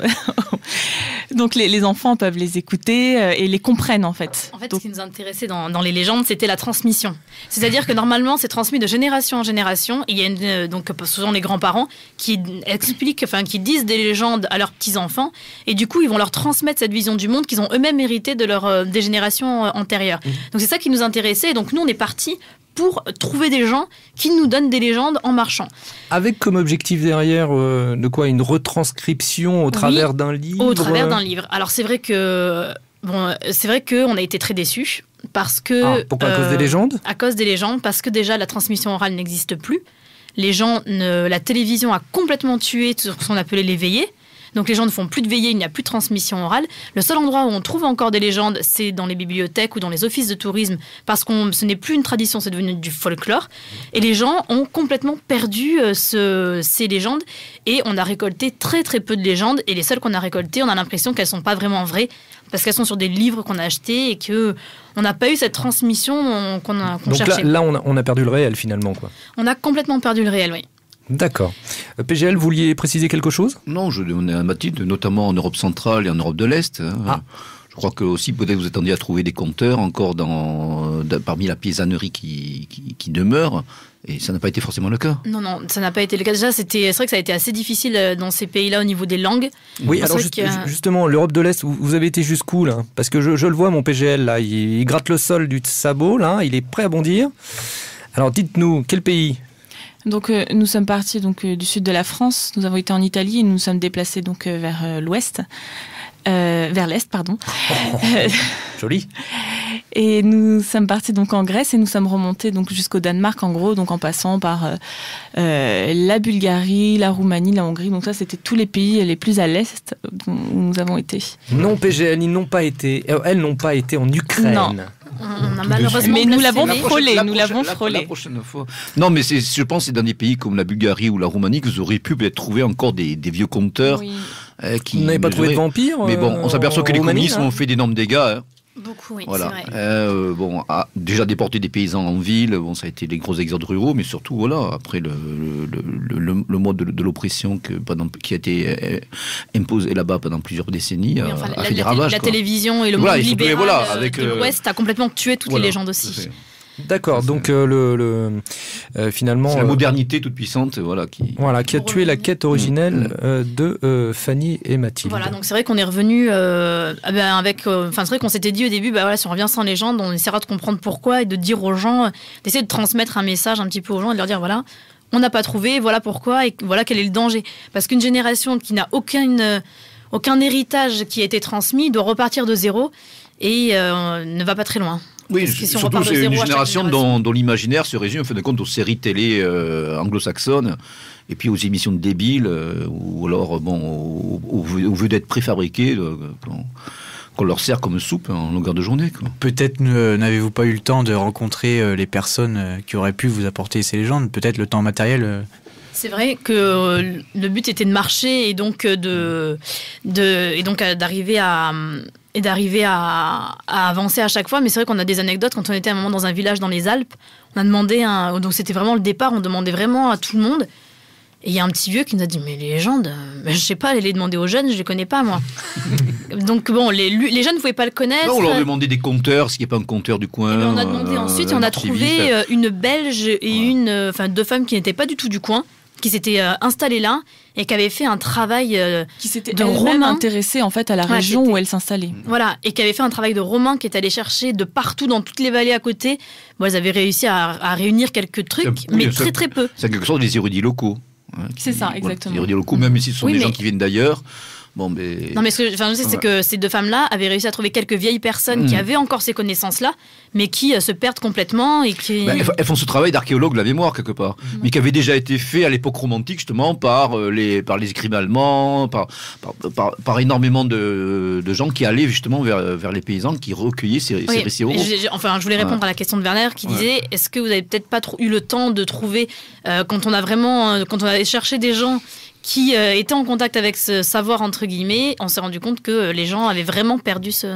Donc, les enfants peuvent les écouter et les comprennent, en fait. En fait, Donc, ce qui nous intéressait dans les légendes, c'était la transmission. C'est-à-dire que normalement, c'est transmis de génération en génération. Et il y a donc souvent les grands-parents qui expliquent, qui disent des légendes à leurs petits-enfants. Et du coup, ils vont leur transmettre cette vision du monde qu'ils ont eux-mêmes héritée des générations antérieures. Donc, c'est ça qui nous intéressait. Et donc, nous, on est partis pour trouver des gens qui nous donnent des légendes en marchant. Avec comme objectif derrière, de quoi ? Une retranscription au travers d'un livre ? Au travers d'un livre. Alors, c'est vrai que... qu'on a été très déçus parce que... pourquoi ? À cause des légendes ? À cause des légendes, parce que déjà la transmission orale n'existe plus. La télévision a complètement tué ce qu'on appelait les veillées. Donc les gens ne font plus de veillées, il n'y a plus de transmission orale. Le seul endroit où on trouve encore des légendes, c'est dans les bibliothèques ou dans les offices de tourisme, parce que ce n'est plus une tradition, c'est devenu du folklore. Et les gens ont complètement perdu ces légendes, et on a récolté très très peu de légendes, et les seules qu'on a récoltées, on a l'impression qu'elles ne sont pas vraiment vraies, parce qu'elles sont sur des livres qu'on a achetés, et qu'on n'a pas eu cette transmission qu'on cherchait. Donc là on a perdu le réel finalement, quoi. On a complètement perdu le réel, oui. D'accord. PGL, vous vouliez préciser quelque chose ? Non, on est à Mathilde, notamment en Europe centrale et en Europe de l'Est. Je crois que aussi peut-être vous attendiez à trouver des compteurs encore parmi la paysannerie qui demeure. Et ça n'a pas été forcément le cas. Non, ça n'a pas été le cas. Déjà, c'est vrai que ça a été assez difficile dans ces pays-là au niveau des langues. Oui, alors justement, l'Europe de l'Est, vous avez été jusqu'où là ? Parce que je le vois, mon PGL, là, il gratte le sol du sabot, là, il est prêt à bondir. Alors dites-nous, quel pays ? Donc nous sommes partis du sud de la France, nous avons été en Italie et nous nous sommes déplacés vers l'ouest, vers l'est, pardon. Joli. Et nous sommes partis en Grèce et nous sommes remontés jusqu'au Danemark en gros, en passant par la Bulgarie, la Roumanie, la Hongrie. Donc ça, c'était tous les pays les plus à l'est où nous avons été. Non, PGL, elles n'ont pas été en Ukraine. Non. On a malheureusement mais nous l'avons frôlé, La prochaine fois. Non, mais je pense que c'est dans des pays comme la Bulgarie ou la Roumanie que vous auriez pu trouver encore des vieux compteurs. Oui. Qui vous n'avez pas trouvé de vampires ? Mais bon, on s'aperçoit que les communistes ont fait d'énormes dégâts. Hein. Beaucoup, oui, Voilà. c'est vrai. Déjà déporter des paysans en ville, ça a été les gros exodes ruraux, mais surtout, après le mode de l'oppression qui a été imposé là-bas pendant plusieurs décennies, a fait des ravages. La télévision et le monde libéral avec de l'Ouest a complètement tué toutes les légendes aussi. D'accord, donc finalement... C'est la modernité toute puissante qui a tué la quête originelle de Fanny et Mathilde. Voilà, donc c'est vrai qu'on est revenu c'est vrai qu'on s'était dit au début, si on revient sans légende, on essaiera de comprendre pourquoi et de dire aux gens, d'essayer de transmettre un message un petit peu aux gens et de leur dire, voilà, on n'a pas trouvé, voilà pourquoi et voilà quel est le danger. Parce qu'une génération qui n'a aucun héritage qui a été transmis doit repartir de zéro et ne va pas très loin. Oui, surtout c'est une génération dont l'imaginaire se résume en fin de compte aux séries télé anglo-saxonnes et puis aux émissions de débiles ou alors aux vedettes préfabriquées qu'on leur sert comme soupe en longueur de journée. Peut-être n'avez-vous pas eu le temps de rencontrer les personnes qui auraient pu vous apporter ces légendes ? Peut-être le temps matériel C'est vrai que le but était de marcher et donc d'arriver à avancer à chaque fois. Mais c'est vrai qu'on a des anecdotes. Quand on était à un moment dans un village dans les Alpes, on a demandé, donc c'était vraiment le départ, on demandait vraiment à tout le monde. Et il y a un petit vieux qui nous a dit, mais les légendes, je sais pas, allez les demander aux jeunes, je les connais pas moi. Donc bon, les jeunes ne pouvaient pas le connaître. Non, on leur demandait des compteurs, s'il n'y a pas un compteur du coin. Et on a demandé ensuite, et on a trouvé une Belge et deux femmes qui n'étaient pas du tout du coin, qui s'étaient installées là et qui avaient fait un travail qui s'étaient elles-mêmes intéressées en fait à la région où elles s'installaient. Voilà, et qui avaient fait un travail de romain qui est allé chercher de partout dans toutes les vallées à côté. Bon, elles avaient réussi à réunir quelques trucs, mais très très peu. C'est quelque chose des érudits locaux. C'est ça, exactement. Les érudits locaux, même si ce sont des gens qui viennent d'ailleurs. Bon, mais... Non, mais ce que je sais, c'est que ces deux femmes-là avaient réussi à trouver quelques vieilles personnes qui avaient encore ces connaissances-là, mais qui se perdent complètement et qui... elles font ce travail d'archéologue de la mémoire, quelque part, mais qui avait déjà été fait à l'époque romantique, justement, par les écrivains allemands, par énormément de gens qui allaient, justement, vers les paysans, qui recueillaient ces récits oraux. Je voulais répondre à la question de Werner, qui disait, est-ce que vous avez peut-être pas eu le temps de trouver, quand on a cherché des gens qui étaient en contact avec ce savoir, entre guillemets, on s'est rendu compte que les gens avaient vraiment perdu cet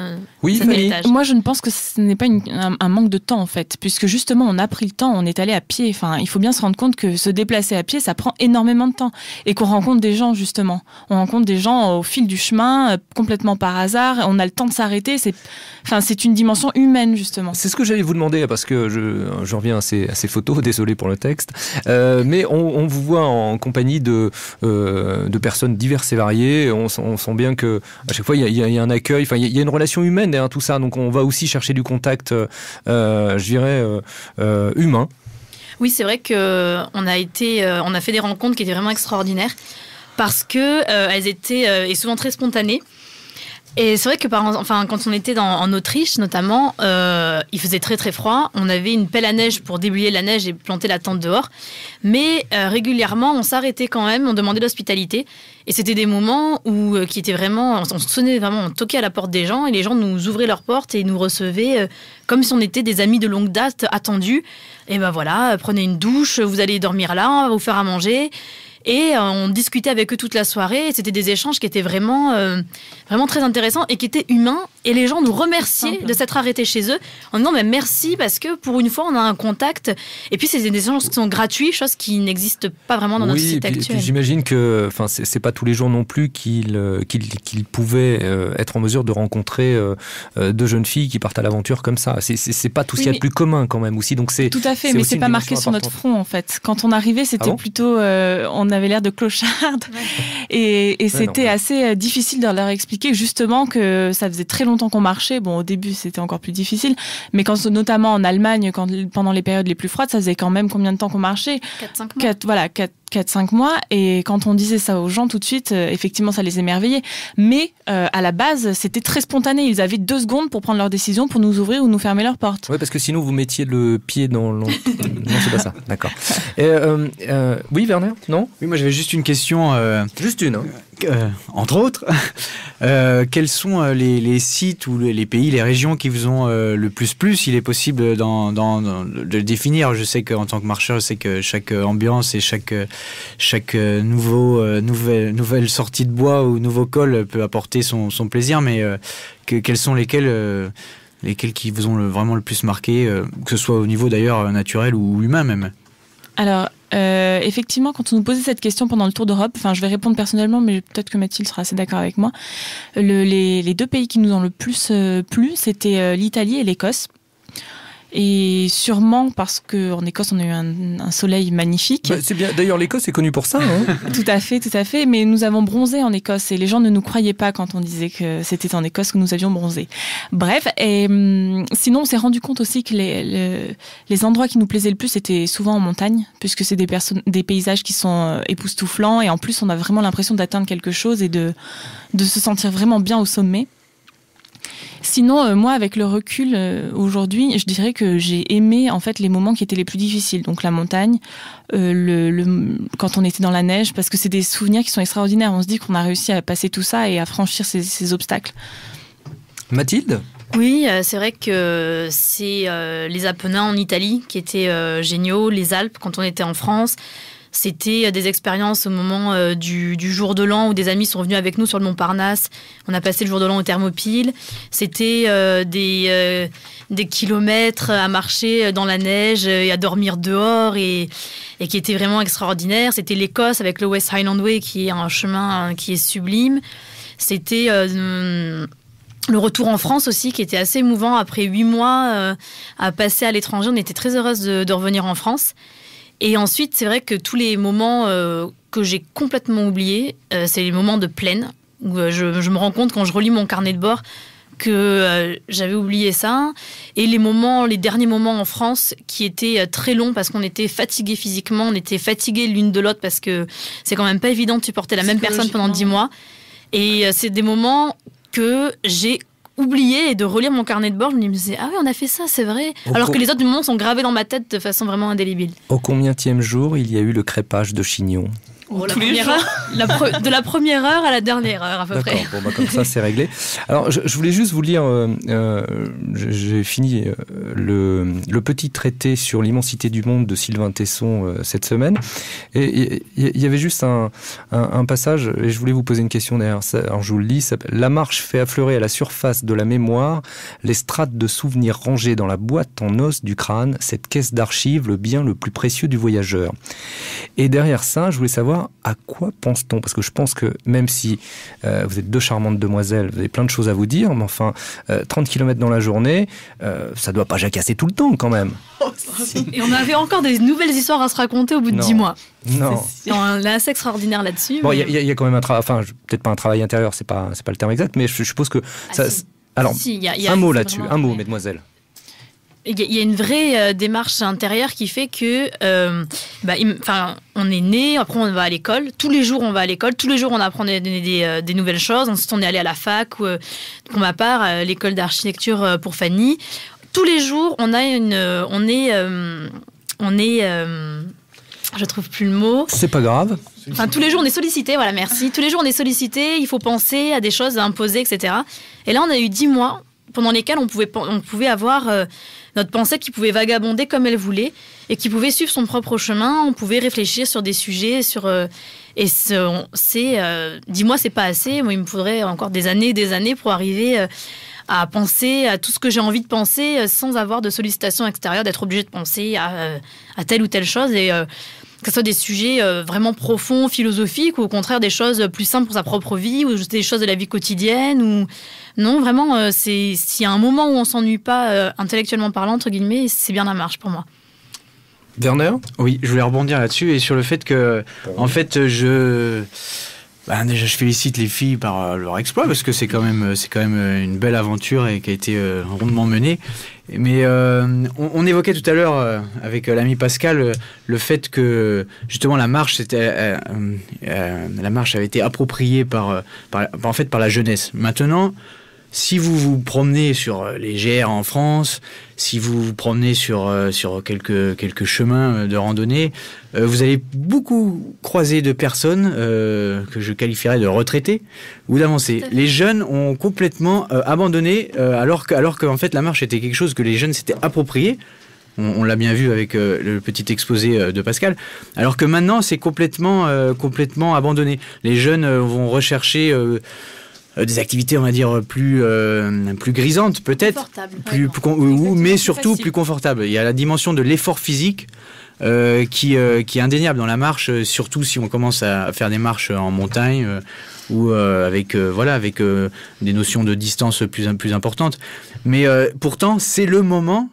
héritage. Moi, je ne pense que ce n'est pas un manque de temps, en fait, puisque justement, on a pris le temps, on est allé à pied. Enfin, il faut bien se rendre compte que se déplacer à pied, ça prend énormément de temps. Et qu'on rencontre des gens, justement. On rencontre des gens au fil du chemin, complètement par hasard. On a le temps de s'arrêter. C'est une dimension humaine, justement. C'est ce que j'allais vous demander, parce que j'en reviens à ces photos, désolé pour le texte. Mais on vous voit en compagnie de personnes diverses et variées. On sent bien que à chaque fois il y a un accueil, il y a une relation humaine derrière tout ça, donc on va aussi chercher du contact je dirais humain. Oui, c'est vrai que on a fait des rencontres qui étaient vraiment extraordinaires parce que elles étaient et souvent très spontanées. Et c'est vrai que quand on était en Autriche notamment, il faisait très très froid. On avait une pelle à neige pour déblayer la neige et planter la tente dehors. Mais régulièrement, on s'arrêtait quand même, on demandait l'hospitalité. Et c'était des moments qui étaient vraiment... On sonnait vraiment, on toquait à la porte des gens et les gens nous ouvraient leurs portes et nous recevaient comme si on était des amis de longue date attendus. Et ben voilà, prenez une douche, vous allez dormir là, on va vous faire à manger. Et on discutait avec eux toute la soirée. Et c'était des échanges qui étaient vraiment très intéressants et qui étaient humains. Et les gens nous remerciaient de s'être arrêtés chez eux en disant merci parce que pour une fois on a un contact. Et puis c'est des échanges qui sont gratuits, chose qui n'existe pas vraiment dans notre société actuelle. Puis j'imagine que c'est pas tous les jours non plus qu'ils pouvaient être en mesure de rencontrer deux jeunes filles qui partent à l'aventure comme ça. C'est pas tout ce qu'il y a de plus commun quand même aussi. Donc tout à fait, mais c'est pas marqué sur notre front en fait. Quand on arrivait, c'était plutôt on avait l'air de clochards et c'était assez difficile de leur expliquer justement que ça faisait très longtemps qu'on marchait. Bon, au début, c'était encore plus difficile, mais notamment en Allemagne, pendant les périodes les plus froides, ça faisait quand même combien de temps qu'on marchait ? 4-5 mois. 4-5 mois, et quand on disait ça aux gens tout de suite, effectivement ça les émerveillait, mais à la base c'était très spontané, ils avaient 2 secondes pour prendre leur décision, pour nous ouvrir ou nous fermer leurs portes. Oui, parce que sinon vous mettiez le pied dans non, c'est pas ça, d'accord. Oui, Werner, non ? Oui, moi j'avais juste une question. Juste une, hein. Entre autres, quels sont les sites ou les pays, les régions qui vous ont le plus plu, s'il est possible de le définir. Je sais qu'en tant que marcheur, je sais que chaque ambiance et chaque nouvelle sortie de bois ou nouveau col peut apporter son plaisir, mais quels sont lesquels qui vous ont vraiment le plus marqué, que ce soit au niveau d'ailleurs naturel ou humain même ? Alors, effectivement, quand on nous posait cette question pendant le Tour d'Europe, je vais répondre personnellement, mais peut-être que Mathilde sera assez d'accord avec moi, les 2 pays qui nous ont le plus plu, c'était l'Italie et l'Écosse. Et sûrement parce qu'en Écosse, on a eu un soleil magnifique. C'est bien. D'ailleurs, l'Écosse est connue pour ça. Hein. Tout à fait. Mais nous avons bronzé en Écosse et les gens ne nous croyaient pas quand on disait que c'était en Écosse que nous avions bronzé. Bref, et sinon, on s'est rendu compte aussi que les endroits qui nous plaisaient le plus étaient souvent en montagne, puisque c'est des paysages qui sont époustouflants et en plus, on a vraiment l'impression d'atteindre quelque chose et de se sentir vraiment bien au sommet. Sinon, moi, avec le recul aujourd'hui, je dirais que j'ai aimé en fait les moments qui étaient les plus difficiles. Donc la montagne, quand on était dans la neige, parce que c'est des souvenirs qui sont extraordinaires. On se dit qu'on a réussi à passer tout ça et à franchir ces obstacles. Mathilde ? Oui, c'est vrai que c'est les Apennins en Italie qui étaient géniaux, les Alpes quand on était en France. C'était des expériences au moment du jour de l'an où des amis sont venus avec nous sur le Mont Parnasse. On a passé le jour de l'an aux Thermopyles. C'était des kilomètres à marcher dans la neige et à dormir dehors et qui étaient vraiment extraordinaires. C'était l'Écosse avec le West Highland Way qui est un chemin qui est sublime. C'était le retour en France aussi qui était assez émouvant. Après 8 mois à passer à l'étranger, on était très heureuse de revenir en France. Et ensuite, c'est vrai que tous les moments que j'ai complètement oubliés, c'est les moments de plaine, où je me rends compte quand je relis mon carnet de bord que j'avais oublié ça. Et les derniers moments en France qui étaient très longs parce qu'on était fatigués physiquement, on était fatigués l'une de l'autre parce que c'est quand même pas évident de supporter la même personne pendant 10 mois. Et c'est des moments que j'ai oublié et de relire mon carnet de bord, je me disais ah oui on a fait ça, c'est vrai. Alors que les autres moments sont gravés dans ma tête de façon vraiment indélébile. Au combienième jour il y a eu le crépage de Chignon? De la première heure à la dernière heure à peu près. Bon, comme ça c'est réglé. Alors je voulais juste vous lire, j'ai fini le petit traité sur l'immensité du monde de Sylvain Tesson cette semaine. Et il y avait juste un passage, et je voulais vous poser une question derrière ça. Alors je vous le lis, ça s'appelle « La marche fait affleurer à la surface de la mémoire les strates de souvenirs rangés dans la boîte en os du crâne, cette caisse d'archives, le bien le plus précieux du voyageur. » Et derrière ça, je voulais savoir à quoi pense-t-on ? Parce que je pense que même si vous êtes 2 charmantes demoiselles, vous avez plein de choses à vous dire, mais enfin, 30 km dans la journée, ça ne doit pas jacasser tout le temps quand même. Et on avait encore des nouvelles histoires à se raconter au bout de 10 mois. Non. On est assez extraordinaire là-dessus. Bon, il y a quand même un travail, enfin, peut-être pas un travail intérieur, c'est pas le terme exact, mais je suppose que... Si, alors, un mot là-dessus, mesdemoiselles. il y a une vraie démarche intérieure qui fait que on est né, après on va à l'école, tous les jours on va à l'école, tous les jours on apprend des nouvelles choses, ensuite on est allé à la fac, ou pour ma part, l'école d'architecture pour Fanny. Tous les jours on a je trouve plus le mot. C'est pas grave. Enfin, tous les jours on est sollicité, voilà, merci. Tous les jours on est sollicité, il faut penser à des choses à imposer, etc. Et là on a eu 10 mois pendant lesquels on pouvait avoir notre pensée qui pouvait vagabonder comme elle voulait et qui pouvait suivre son propre chemin. On pouvait réfléchir sur des sujets, 10 mois c'est pas assez. Moi, il me faudrait encore des années pour arriver à penser à tout ce que j'ai envie de penser sans avoir de sollicitation extérieure, d'être obligé de penser à telle ou telle chose et que ce soit des sujets vraiment profonds, philosophiques, ou au contraire des choses plus simples pour sa propre vie, ou des choses de la vie quotidienne. Ou... Non, vraiment, s'il y a un moment où on ne s'ennuie pas, intellectuellement parlant, entre guillemets, c'est bien la marche pour moi. Werner ? Oui, je voulais rebondir là-dessus et sur le fait que, en fait, déjà, je félicite les filles par leur exploit parce que c'est quand même une belle aventure et qui a été rondement menée. Mais on évoquait tout à l'heure avec l'ami Pascal le fait que justement la marche avait été appropriée par la jeunesse. Maintenant, si vous vous promenez sur les GR en France, si vous vous promenez sur quelques chemins de randonnée, vous allez beaucoup croiser de personnes que je qualifierais de retraités ou d'avancés. Les jeunes ont complètement abandonné, alors que en fait la marche était quelque chose que les jeunes s'étaient approprié. On l'a bien vu avec le petit exposé de Pascal. Alors que maintenant, c'est complètement abandonné. Les jeunes vont rechercher des activités, on va dire, plus grisantes peut-être, mais surtout plus confortables. Il y a la dimension de l'effort physique qui est indéniable dans la marche, surtout si on commence à faire des marches en montagne ou avec des notions de distance plus importantes. Mais pourtant, c'est le moment,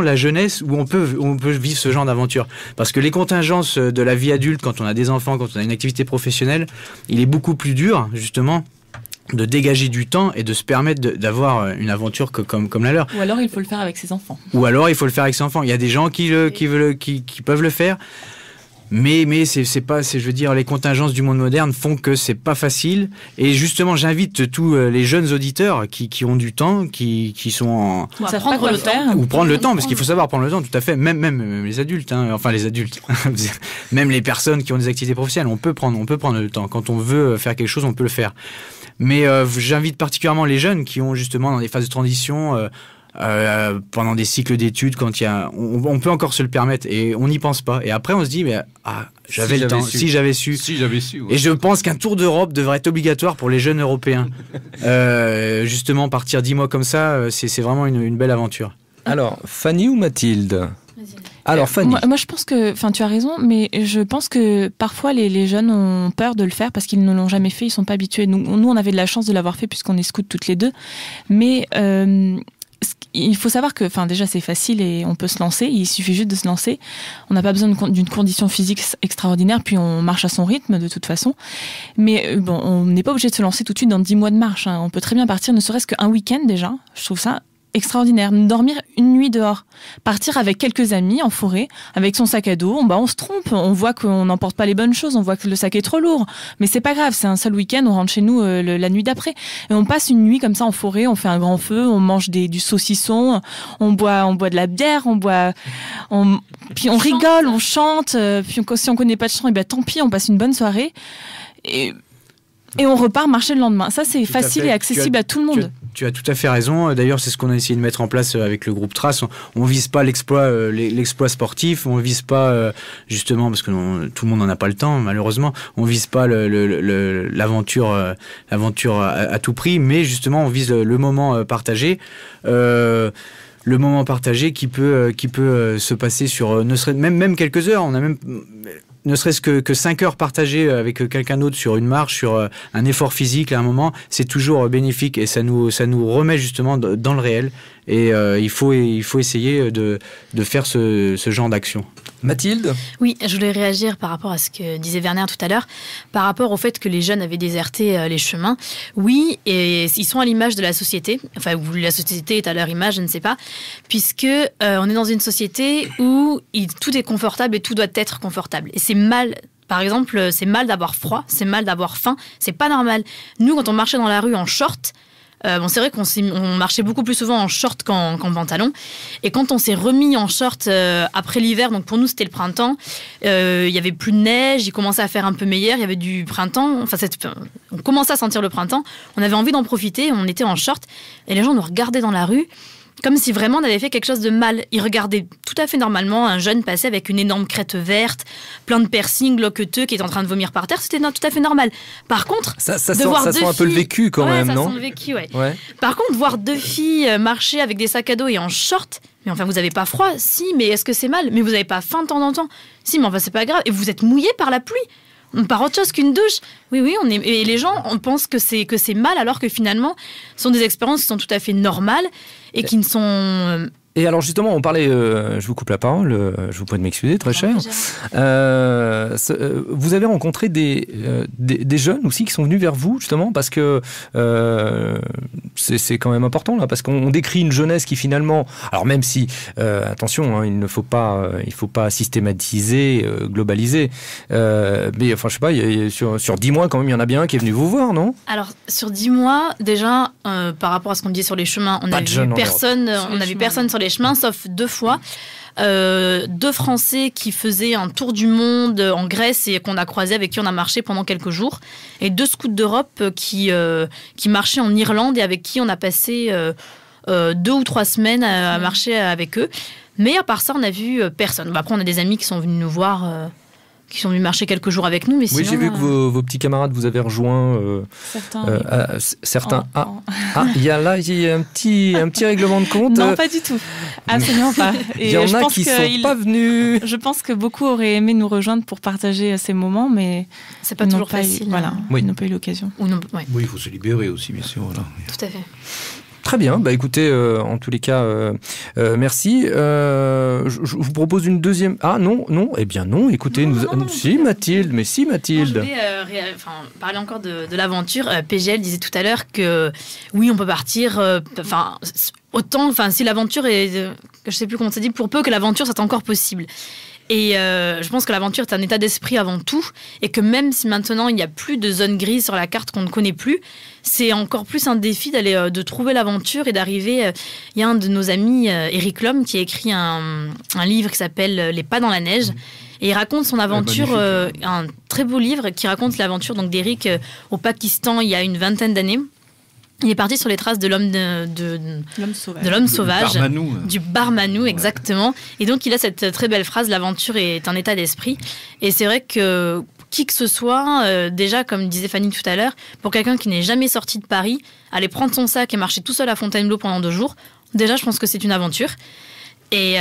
la jeunesse, où on peut vivre ce genre d'aventure. Parce que les contingences de la vie adulte, quand on a des enfants, quand on a une activité professionnelle, il est beaucoup plus dur, justement, de dégager du temps et de se permettre d'avoir une aventure comme la leur. Ou alors il faut le faire avec ses enfants. Il y a des gens qui peuvent le faire, mais c'est pas, je veux dire, les contingences du monde moderne font que c'est pas facile. Et justement, j'invite tous les jeunes auditeurs qui ont du temps, qui sont en... Ou prendre le temps, parce qu'il faut savoir prendre le temps, tout à fait. Même les adultes, même les personnes qui ont des activités professionnelles, on peut prendre le temps. Quand on veut faire quelque chose, on peut le faire. Mais j'invite particulièrement les jeunes qui ont justement dans des phases de transition, pendant des cycles d'études, quand on peut encore se le permettre et on n'y pense pas. Et après on se dit j'avais le temps, si j'avais su. Ouais. Et je pense qu'un tour d'Europe devrait être obligatoire pour les jeunes européens. Justement, partir 10 mois comme ça, c'est vraiment une belle aventure. Alors, Fanny ou Mathilde ? Alors Fanny. Moi je pense que, tu as raison, mais je pense que parfois les jeunes ont peur de le faire parce qu'ils ne l'ont jamais fait, ils sont pas habitués. Nous on avait de la chance de l'avoir fait puisqu'on est scouts toutes les deux, mais il faut savoir que, déjà c'est facile et on peut se lancer, il suffit juste de se lancer. On n'a pas besoin d'une condition physique extraordinaire, puis on marche à son rythme de toute façon. Mais on n'est pas obligé de se lancer tout de suite dans 10 mois de marche. On peut très bien partir, ne serait-ce qu'un week-end déjà. Je trouve ça extraordinaire. Dormir une nuit dehors. Partir avec quelques amis en forêt, avec son sac à dos. On se trompe. On voit qu'on n'emporte pas les bonnes choses. On voit que le sac est trop lourd. Mais c'est pas grave. C'est un seul week-end. On rentre chez nous la nuit d'après. Et on passe une nuit comme ça en forêt. On fait un grand feu. On mange du saucisson. On boit de la bière. Puis on rigole. On chante. Puis si on connaît pas de chant, tant pis. On passe une bonne soirée. Et on repart marcher le lendemain. Ça, c'est facile et accessible à tout le monde. Tu as tout à fait raison. D'ailleurs, c'est ce qu'on a essayé de mettre en place avec le groupe Trace. On vise pas l'exploit sportif. On vise pas, justement, parce que tout le monde n'en a pas le temps, malheureusement. On vise pas l'aventure à tout prix, mais justement, on vise le moment partagé. Le moment partagé qui peut se passer sur même quelques heures. On a même ne serait-ce que 5 heures partagées avec quelqu'un d'autre sur une marche, sur un effort physique à un moment, c'est toujours bénéfique et ça nous remet justement dans le réel. Et il faut essayer de faire ce genre d'action. Mathilde ? Oui, je voulais réagir par rapport à ce que disait Werner tout à l'heure, par rapport au fait que les jeunes avaient déserté les chemins. Oui, et ils sont à l'image de la société, enfin, ou la société est à leur image, je ne sais pas, puisque on est dans une société où tout est confortable et tout doit être confortable. Et c'est mal. Par exemple, c'est mal d'avoir froid, c'est mal d'avoir faim, c'est pas normal. Nous, quand on marchait dans la rue en short, c'est vrai qu'on marchait beaucoup plus souvent en short qu'en pantalon. Et quand on s'est remis en short après l'hiver, donc pour nous c'était le printemps, il y avait plus de neige, il commençait à faire un peu meilleur, il y avait du printemps, on commençait à sentir le printemps, on avait envie d'en profiter, on était en short, et les gens nous regardaient dans la rue, comme si vraiment on avait fait quelque chose de mal. Ils regardaient tout à fait normalement un jeune passer avec une énorme crête verte, plein de piercings loqueteux, qui est en train de vomir par terre. C'était tout à fait normal. Par contre, ça sent un peu le vécu quand même, non ? Ça sent le vécu, ouais. Par contre, voir 2 filles marcher avec des sacs à dos et en short, mais enfin, vous n'avez pas froid ? Si, mais est-ce que c'est mal ? Mais vous n'avez pas faim de temps en temps ? Si, mais enfin, c'est pas grave. Et vous êtes mouillé par la pluie ? Par autre chose qu'une douche. Oui, et les gens on pense que c'est mal, alors que finalement, ce sont des expériences qui sont tout à fait normales et qui ne sont... Et alors justement, on parlait, je vous coupe la parole, je vous prie de m'excuser, très cher. Vous avez rencontré des jeunes aussi qui sont venus vers vous, justement, parce que c'est quand même important, là, parce qu'on décrit une jeunesse qui finalement... Alors même si, attention, hein, il ne faut pas systématiser, globaliser, mais enfin, je sais pas, sur 10 mois, quand même, il y en a bien un qui est venu vous voir, non ? Alors, sur 10 mois, déjà, par rapport à ce qu'on disait sur les chemins, on n'avait vu personne sur les chemins, sauf 2 fois. 2 Français qui faisaient un tour du monde en Grèce et qu'on a croisé, avec qui on a marché pendant quelques jours, et 2 scouts d'Europe qui marchaient en Irlande et avec qui on a passé 2 ou 3 semaines à marcher avec eux. Mais à part ça, on n'a vu personne. Après, on a des amis qui sont venus nous voir, qui sont venus marcher quelques jours avec nous. Mais oui, sinon, j'ai vu que vos petits camarades vous avaient rejoint. Certains. Il y a un petit règlement de compte. Non, pas du tout. Absolument pas. Il y en a qui ne sont pas venus. Je pense que beaucoup auraient aimé nous rejoindre pour partager ces moments, mais c'est pas toujours facile. Ils n'ont pas eu l'occasion. Oui, il faut se libérer aussi, bien sûr. Voilà. Tout à fait. Très bien, écoutez, en tous les cas, merci. Je vous propose une deuxième... Ah non, eh bien non, écoutez, Mathilde. Je voulais parler encore de l'aventure. PGL disait tout à l'heure que oui, on peut partir, si l'aventure est... je sais plus comment ça dit, pour peu que l'aventure soit encore possible. Et je pense que l'aventure est un état d'esprit avant tout, et que même si maintenant il n'y a plus de zone grise sur la carte qu'on ne connaît plus, c'est encore plus un défi de trouver l'aventure et d'arriver... Il y a un de nos amis, Eric Lhomme, qui a écrit un livre qui s'appelle Les pas dans la neige, et il raconte son aventure, un très beau livre qui raconte l'aventure d'Eric au Pakistan il y a une 20aine d'années. Il est parti sur les traces de l'homme sauvage, du Barmanou, exactement. Et donc il a cette très belle phrase: l'aventure est un état d'esprit. Et c'est vrai que qui que ce soit, déjà comme disait Fanny tout à l'heure, pour quelqu'un qui n'est jamais sorti de Paris, aller prendre son sac et marcher tout seul à Fontainebleau pendant 2 jours, déjà je pense que c'est une aventure. Et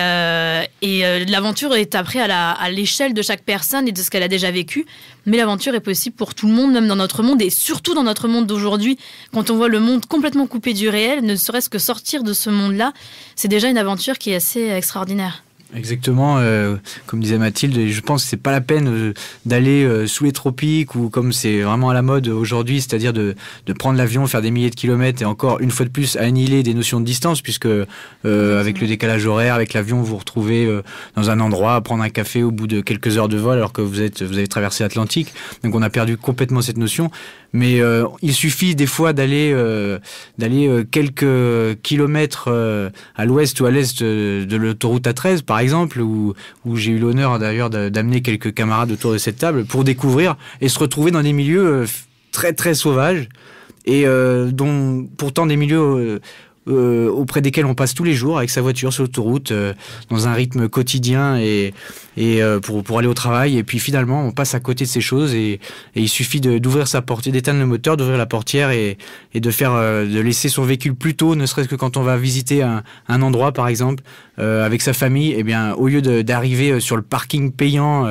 l'aventure est après à l'échelle de chaque personne et de ce qu'elle a déjà vécu. Mais l'aventure est possible pour tout le monde, même dans notre monde, et surtout dans notre monde d'aujourd'hui, quand on voit le monde complètement coupé du réel, ne serait-ce que sortir de ce monde-là, c'est déjà une aventure qui est assez extraordinaire. Exactement, comme disait Mathilde, je pense que c'est pas la peine d'aller sous les tropiques, ou comme c'est vraiment à la mode aujourd'hui, c'est-à-dire de prendre l'avion, faire des milliers de kilomètres et encore une fois de plus annihiler des notions de distance, puisque avec le décalage horaire, avec l'avion, vous vous retrouvez dans un endroit à prendre un café au bout de quelques heures de vol alors que vous avez traversé l'Atlantique. Donc on a perdu complètement cette notion. Mais il suffit des fois d'aller quelques kilomètres à l'ouest ou à l'est de l'autoroute A13, par exemple, où j'ai eu l'honneur d'ailleurs d'amener quelques camarades autour de cette table pour découvrir et se retrouver dans des milieux très très sauvages, et dont pourtant des milieux auprès desquels on passe tous les jours avec sa voiture sur l'autoroute, dans un rythme quotidien et pour aller au travail, et puis finalement on passe à côté de ces choses, et il suffit d'ouvrir sa portière, d'éteindre le moteur, d'ouvrir la portière et de laisser son véhicule plus tôt, ne serait-ce que quand on va visiter un endroit par exemple avec sa famille. Et bien au lieu d'arriver sur le parking payant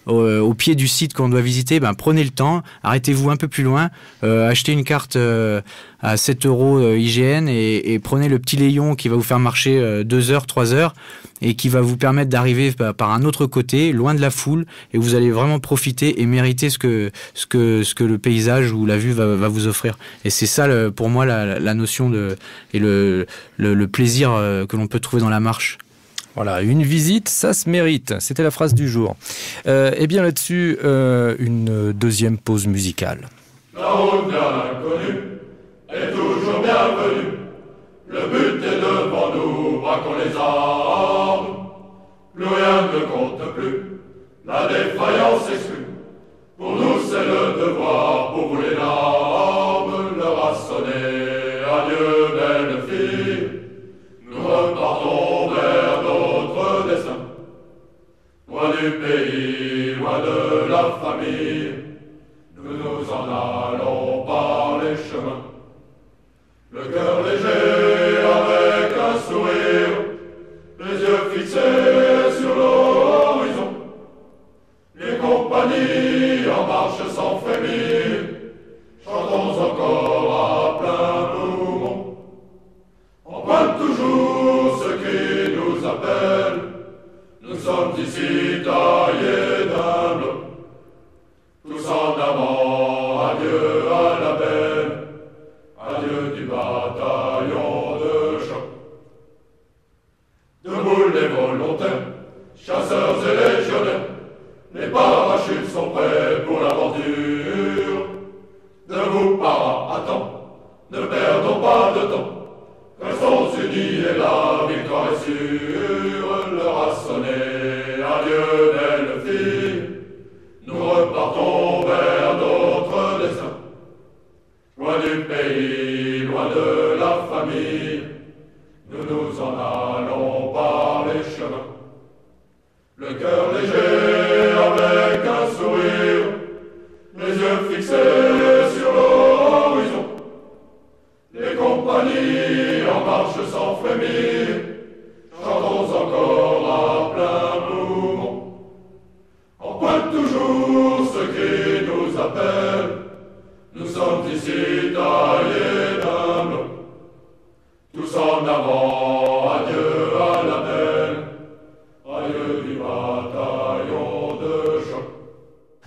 au pied du site qu'on doit visiter, prenez le temps, arrêtez-vous un peu plus loin, achetez une carte à 7 € IGN et prenez le petit Léon qui va vous faire marcher 2 heures, 3 heures et qui va vous permettre d'arriver par un autre côté, loin de la foule, et vous allez vraiment profiter et mériter ce que le paysage ou la vue va vous offrir. Et c'est ça, pour moi, la notion et le plaisir que l'on peut trouver dans la marche. Voilà, une visite, ça se mérite. C'était la phrase du jour. Et bien là-dessus, une deuxième pause musicale. La route vers l'inconnu est toujours bienvenue. Le but est devant nous, braquons les armes. Plus rien ne compte plus, la défaillance exclue. Pour nous c'est le devoir, pour vous les larmes. L'heure a sonné, adieu belle fille. Nous repartons vers d'autres destins. Loin du pays, loin de la famille. Nous nous en allons par les chemins. Le cœur léger avec un sourire, les yeux fixés sur l'horizon. Les compagnies en marche sans frémir, chantons encore à plein poumon. On pointe toujours ce qui nous appelle, nous sommes ici taillés d'un bloc. Tous en avant, adieu à la belle, adieu du bataillon de choc. Debout les volontaires, chasseurs et légionnaires, les parachutes sont prêts pour l'aventure. Debout para à temps, ne perdons pas de temps. Restons unis et la victoire est sûre. L'heure a sonné, adieu belle fille. Nous repartons vers d'autres destins. Loin du pays, loin de la famille, nous nous en allons par les chemins. Le cœur léger avec un sourire, les yeux fixés sur l'horizon. Les compagnies en marche sans frémir, chantons encore à plein poumon. On pointe toujours ce qui nous appelle, nous sommes ici taillés d'un bloc. Tous en avant, adieu à la belle, adieu du bataillon de choc.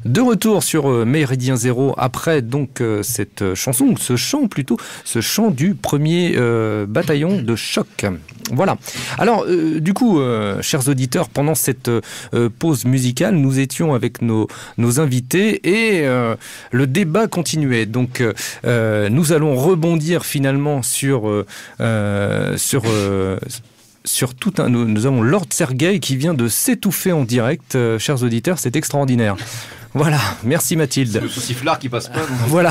De retour sur Méridien Zéro après donc cette chanson, ou ce chant plutôt, ce chant du premier bataillon de choc. Voilà. Alors du coup, chers auditeurs, pendant cette pause musicale, nous étions avec nos invités et le débat continuait. Donc nous allons rebondir finalement sur tout un... Nous avons Lord Sergueï qui vient de s'étouffer en direct. Chers auditeurs, c'est extraordinaire. Voilà, merci Mathilde. C'est le sifflard qui passe pas. Voilà,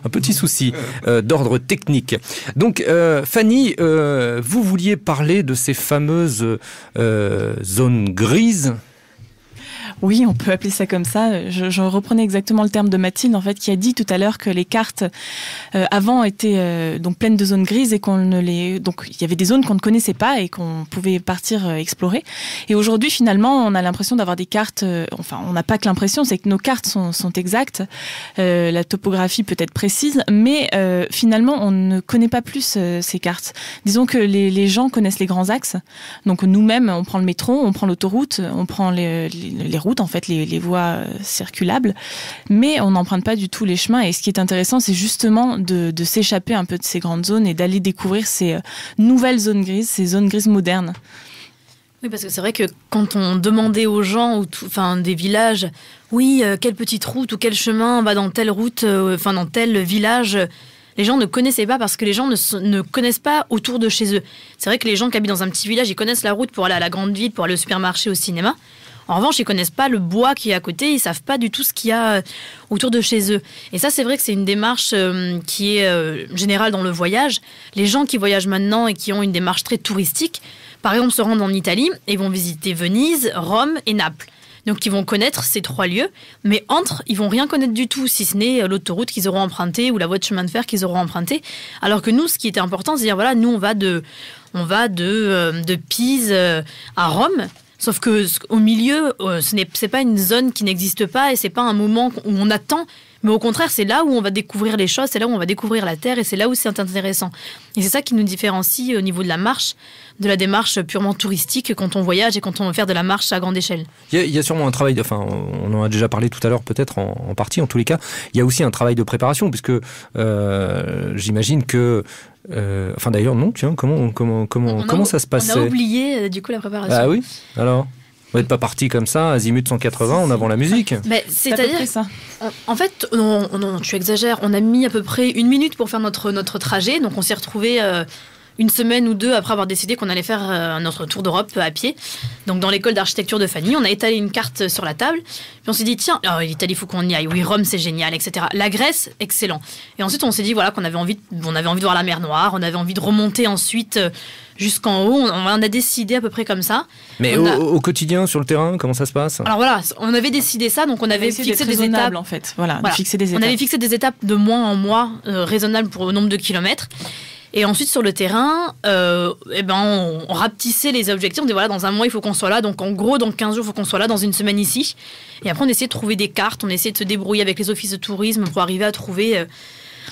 un petit souci d'ordre technique. Donc Fanny, vous vouliez parler de ces fameuses zones grises. Oui, on peut appeler ça comme ça. Je reprenais exactement le terme de Mathilde, en fait, qui a dit tout à l'heure que les cartes avant étaient donc pleines de zones grises et donc il y avait des zones qu'on ne connaissait pas et qu'on pouvait partir explorer. Et aujourd'hui, finalement, on a l'impression d'avoir des cartes. Enfin, on n'a pas que l'impression, c'est que nos cartes sont exactes. La topographie peut être précise, mais finalement, on ne connaît pas plus ces cartes. Disons que les gens connaissent les grands axes. Donc nous-mêmes, on prend le métro, on prend l'autoroute, on prend les routes, en fait, les voies circulables, mais on n'emprunte pas du tout les chemins. Et ce qui est intéressant, c'est justement de s'échapper un peu de ces grandes zones et d'aller découvrir ces nouvelles zones grises, ces zones grises modernes. Oui, parce que c'est vrai que quand on demandait aux gens, des villages, oui, quelle petite route ou quel chemin va dans telle route, dans tel village, les gens ne connaissaient pas parce que les gens ne connaissent pas autour de chez eux. C'est vrai que les gens qui habitent dans un petit village, ils connaissent la route pour aller à la grande ville, pour aller au supermarché, au cinéma. En revanche, ils connaissent pas le bois qui est à côté, ils savent pas du tout ce qu'il y a autour de chez eux. Et ça, c'est vrai que c'est une démarche qui est générale dans le voyage. Les gens qui voyagent maintenant et qui ont une démarche très touristique, par exemple, se rendent en Italie et vont visiter Venise, Rome et Naples. Donc, ils vont connaître ces 3 lieux, mais ils vont rien connaître du tout, si ce n'est l'autoroute qu'ils auront empruntée ou la voie de chemin de fer qu'ils auront empruntée. Alors que nous, ce qui était important, c'est de dire, voilà, nous, on va de Pise à Rome. Sauf que au milieu, c'est pas une zone qui n'existe pas et c'est pas un moment où on attend Mais au contraire, c'est là où on va découvrir les choses, c'est là où on va découvrir la terre et c'est là où c'est intéressant. Et c'est ça qui nous différencie au niveau de la marche, de la démarche purement touristique quand on voyage et quand on veut faire de la marche à grande échelle. Il y a sûrement un travail, enfin, on en a déjà parlé tout à l'heure peut-être en partie, en tous les cas. Il y a aussi un travail de préparation, puisque j'imagine que... enfin d'ailleurs, non, tiens, comment ça se passait ? On a oublié du coup la préparation. Ah oui ? Alors ? Vous n'êtes pas parti comme ça, azimut 180 en avant la musique. Mais c'est-à-dire, ça. En fait, non, tu exagères. On a mis à peu près 1 minute pour faire notre trajet. Donc on s'est retrouvés 1 semaine ou 2 après avoir décidé qu'on allait faire notre tour d'Europe à pied. Donc dans l'école d'architecture de Fanny, on a étalé une carte sur la table. Puis on s'est dit, tiens, l'Italie, il faut qu'on y aille. Oui, Rome, c'est génial, etc. La Grèce, excellent. Et ensuite, on s'est dit voilà, qu'on avait envie de voir la mer Noire. On avait envie de remonter ensuite jusqu'en haut. On a décidé à peu près comme ça. Mais au quotidien, sur le terrain, comment ça se passe ? Alors voilà, on avait décidé ça, donc on avait fixé des étapes. En fait, voilà. Fixer des étapes. On avait fixé des étapes de mois en mois, raisonnables pour le nombre de kilomètres. Et ensuite, sur le terrain, on rapetissait les objectifs. On dit, voilà, dans 1 mois, il faut qu'on soit là. Donc, en gros, dans 15 jours, il faut qu'on soit là. Dans 1 semaine ici. Et après, on essayait de trouver des cartes. On essayait de se débrouiller avec les offices de tourisme pour arriver à trouver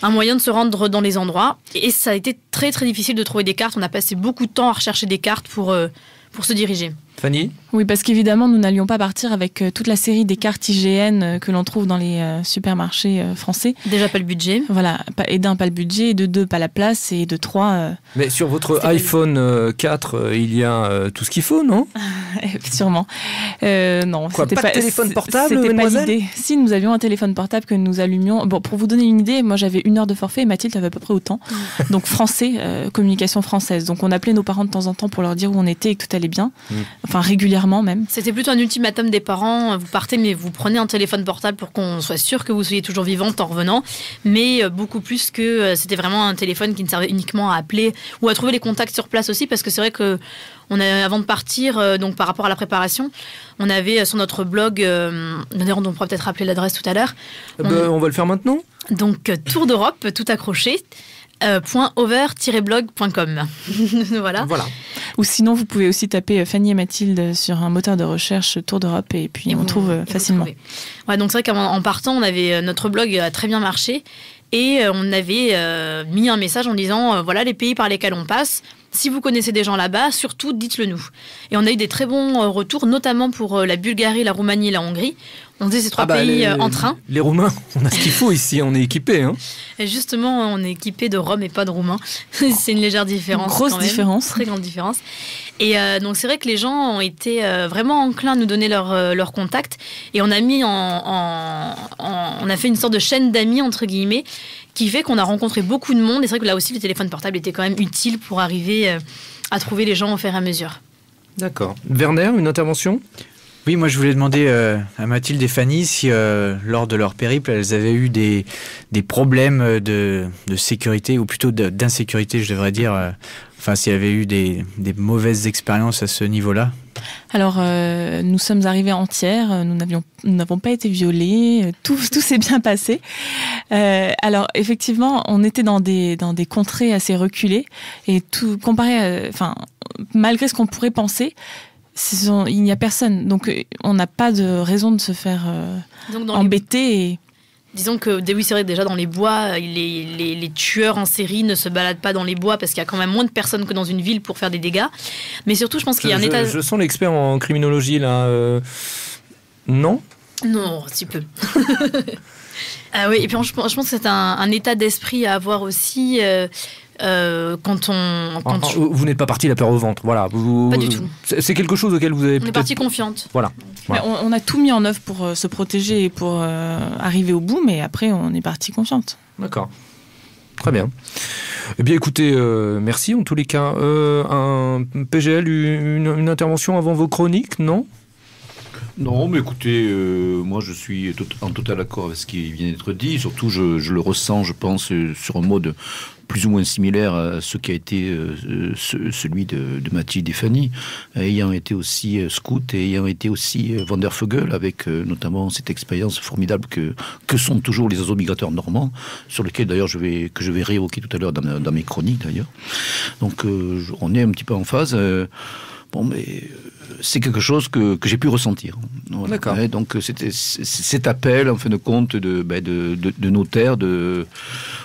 un moyen de se rendre dans les endroits. Et ça a été très, très difficile de trouver des cartes. On a passé beaucoup de temps à rechercher des cartes pour se diriger. Fanny ? Oui, parce qu'évidemment, nous n'allions pas partir avec toute la série des cartes IGN que l'on trouve dans les supermarchés français. Déjà pas le budget. Voilà, et d'un, pas le budget, et de 2, pas la place, et de 3... Mais sur votre iPhone 4, il y a tout ce qu'il faut, non ? Sûrement. Non, quoi, c'était pas de téléphone portable, c'était mademoiselle ? pas l'idée. Si, nous avions un téléphone portable que nous allumions. Bon, pour vous donner une idée, moi j'avais 1 heure de forfait et Mathilde avait à peu près autant. Donc français, communication française. Donc on appelait nos parents de temps en temps pour leur dire où on était et que tout allait bien. Enfin, régulièrement même. C'était plutôt un ultimatum des parents. Vous partez, mais vous prenez un téléphone portable pour qu'on soit sûr que vous soyez toujours vivante en revenant. Mais beaucoup plus que c'était vraiment un téléphone qui ne servait uniquement à appeler ou à trouver les contacts sur place aussi. Parce que c'est vrai que avant de partir, donc par rapport à la préparation, on avait sur notre blog, d'ailleurs on pourra peut-être rappeler l'adresse tout à l'heure. On va le faire maintenant. Donc Tour d'Europe, tout accroché. .over-blog.com. Voilà. Ou sinon, vous pouvez aussi taper Fanny et Mathilde sur un moteur de recherche Tour d'Europe et puis on trouve facilement. Ouais, donc c'est vrai qu'en partant, on avait notre blog a très bien marché et on avait mis un message en disant voilà les pays par lesquels on passe. Si vous connaissez des gens là-bas, surtout dites-le nous. Et on a eu des très bons retours, notamment pour la Bulgarie, la Roumanie et la Hongrie. On faisait ces 3 pays en train. Les Roumains, on a ce qu'il faut ici, on est équipés. Hein. Et justement, on est équipés de Roms et pas de Roumains. C'est une légère différence. Grosse différence. Très grande différence. Et donc c'est vrai que les gens ont été vraiment enclins à nous donner leur contact. Et on a mis on a fait une sorte de chaîne d'amis, entre guillemets, qui fait qu'on a rencontré beaucoup de monde. Et c'est vrai que là aussi, le téléphone portable était quand même utile pour arriver à trouver les gens au fur et à mesure. D'accord. Werner, une intervention ? Oui, moi je voulais demander à Mathilde et Fanny si lors de leur périple, elles avaient eu des problèmes de sécurité, ou plutôt d'insécurité, je devrais dire. Enfin, s'il y avait eu des mauvaises expériences à ce niveau-là. Alors, nous sommes arrivés entières, nous n'avons pas été violés, tout s'est bien passé. Alors, effectivement, on était dans des contrées assez reculées, et tout comparé, malgré ce qu'on pourrait penser, il n'y a personne. Donc, on n'a pas de raison de se faire embêter. Disons que oui, c'est vrai que déjà dans les bois, les tueurs en série ne se baladent pas dans les bois parce qu'il y a quand même moins de personnes que dans une ville pour faire des dégâts. Mais surtout, je pense qu'il y a un état... Je sens l'expert en criminologie, là. Non ? Non, si peu. Oui, et puis je pense que c'est un état d'esprit à avoir aussi... Vous n'êtes pas parti la peur au ventre, voilà. Pas du tout. C'est quelque chose auquel vous avez. On est parti confiante. Voilà. Mais on a tout mis en œuvre pour se protéger et pour arriver au bout, mais après on est parti confiante. D'accord. Très bien. Eh bien, écoutez, merci en tous les cas. Un PGL, une intervention avant vos chroniques, non ? Non, mais écoutez, moi je suis en total accord avec ce qui vient d'être dit. Surtout, je le ressens, je pense, sur un mode plus ou moins similaire à ce qui a été celui de Mathilde et Fanny, ayant été aussi scout et ayant été aussi Wandervogel, avec notamment cette expérience formidable que sont toujours les oiseaux migrateurs normands, sur lesquels d'ailleurs je vais réévoquer tout à l'heure dans mes chroniques d'ailleurs. Donc on est un petit peu en phase. Bon, mais c'est quelque chose que j'ai pu ressentir. Voilà. D'accord. Ouais, donc c'était cet appel, en fin de compte, de nos terres, de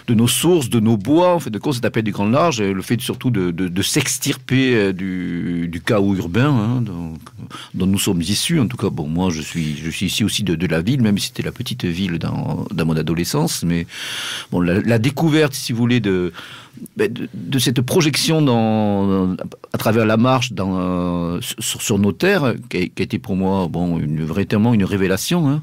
nos sources, de nos bois, en fin de compte, cet appel du grand large, le fait surtout de s'extirper du chaos urbain, hein, dont nous sommes issus. En tout cas, bon, moi, je suis ici aussi de la ville, même si c'était la petite ville dans mon adolescence, mais bon, la découverte, si vous voulez, de cette projection à travers la marche sur nos terres, qui a été pour moi véritablement une révélation, hein,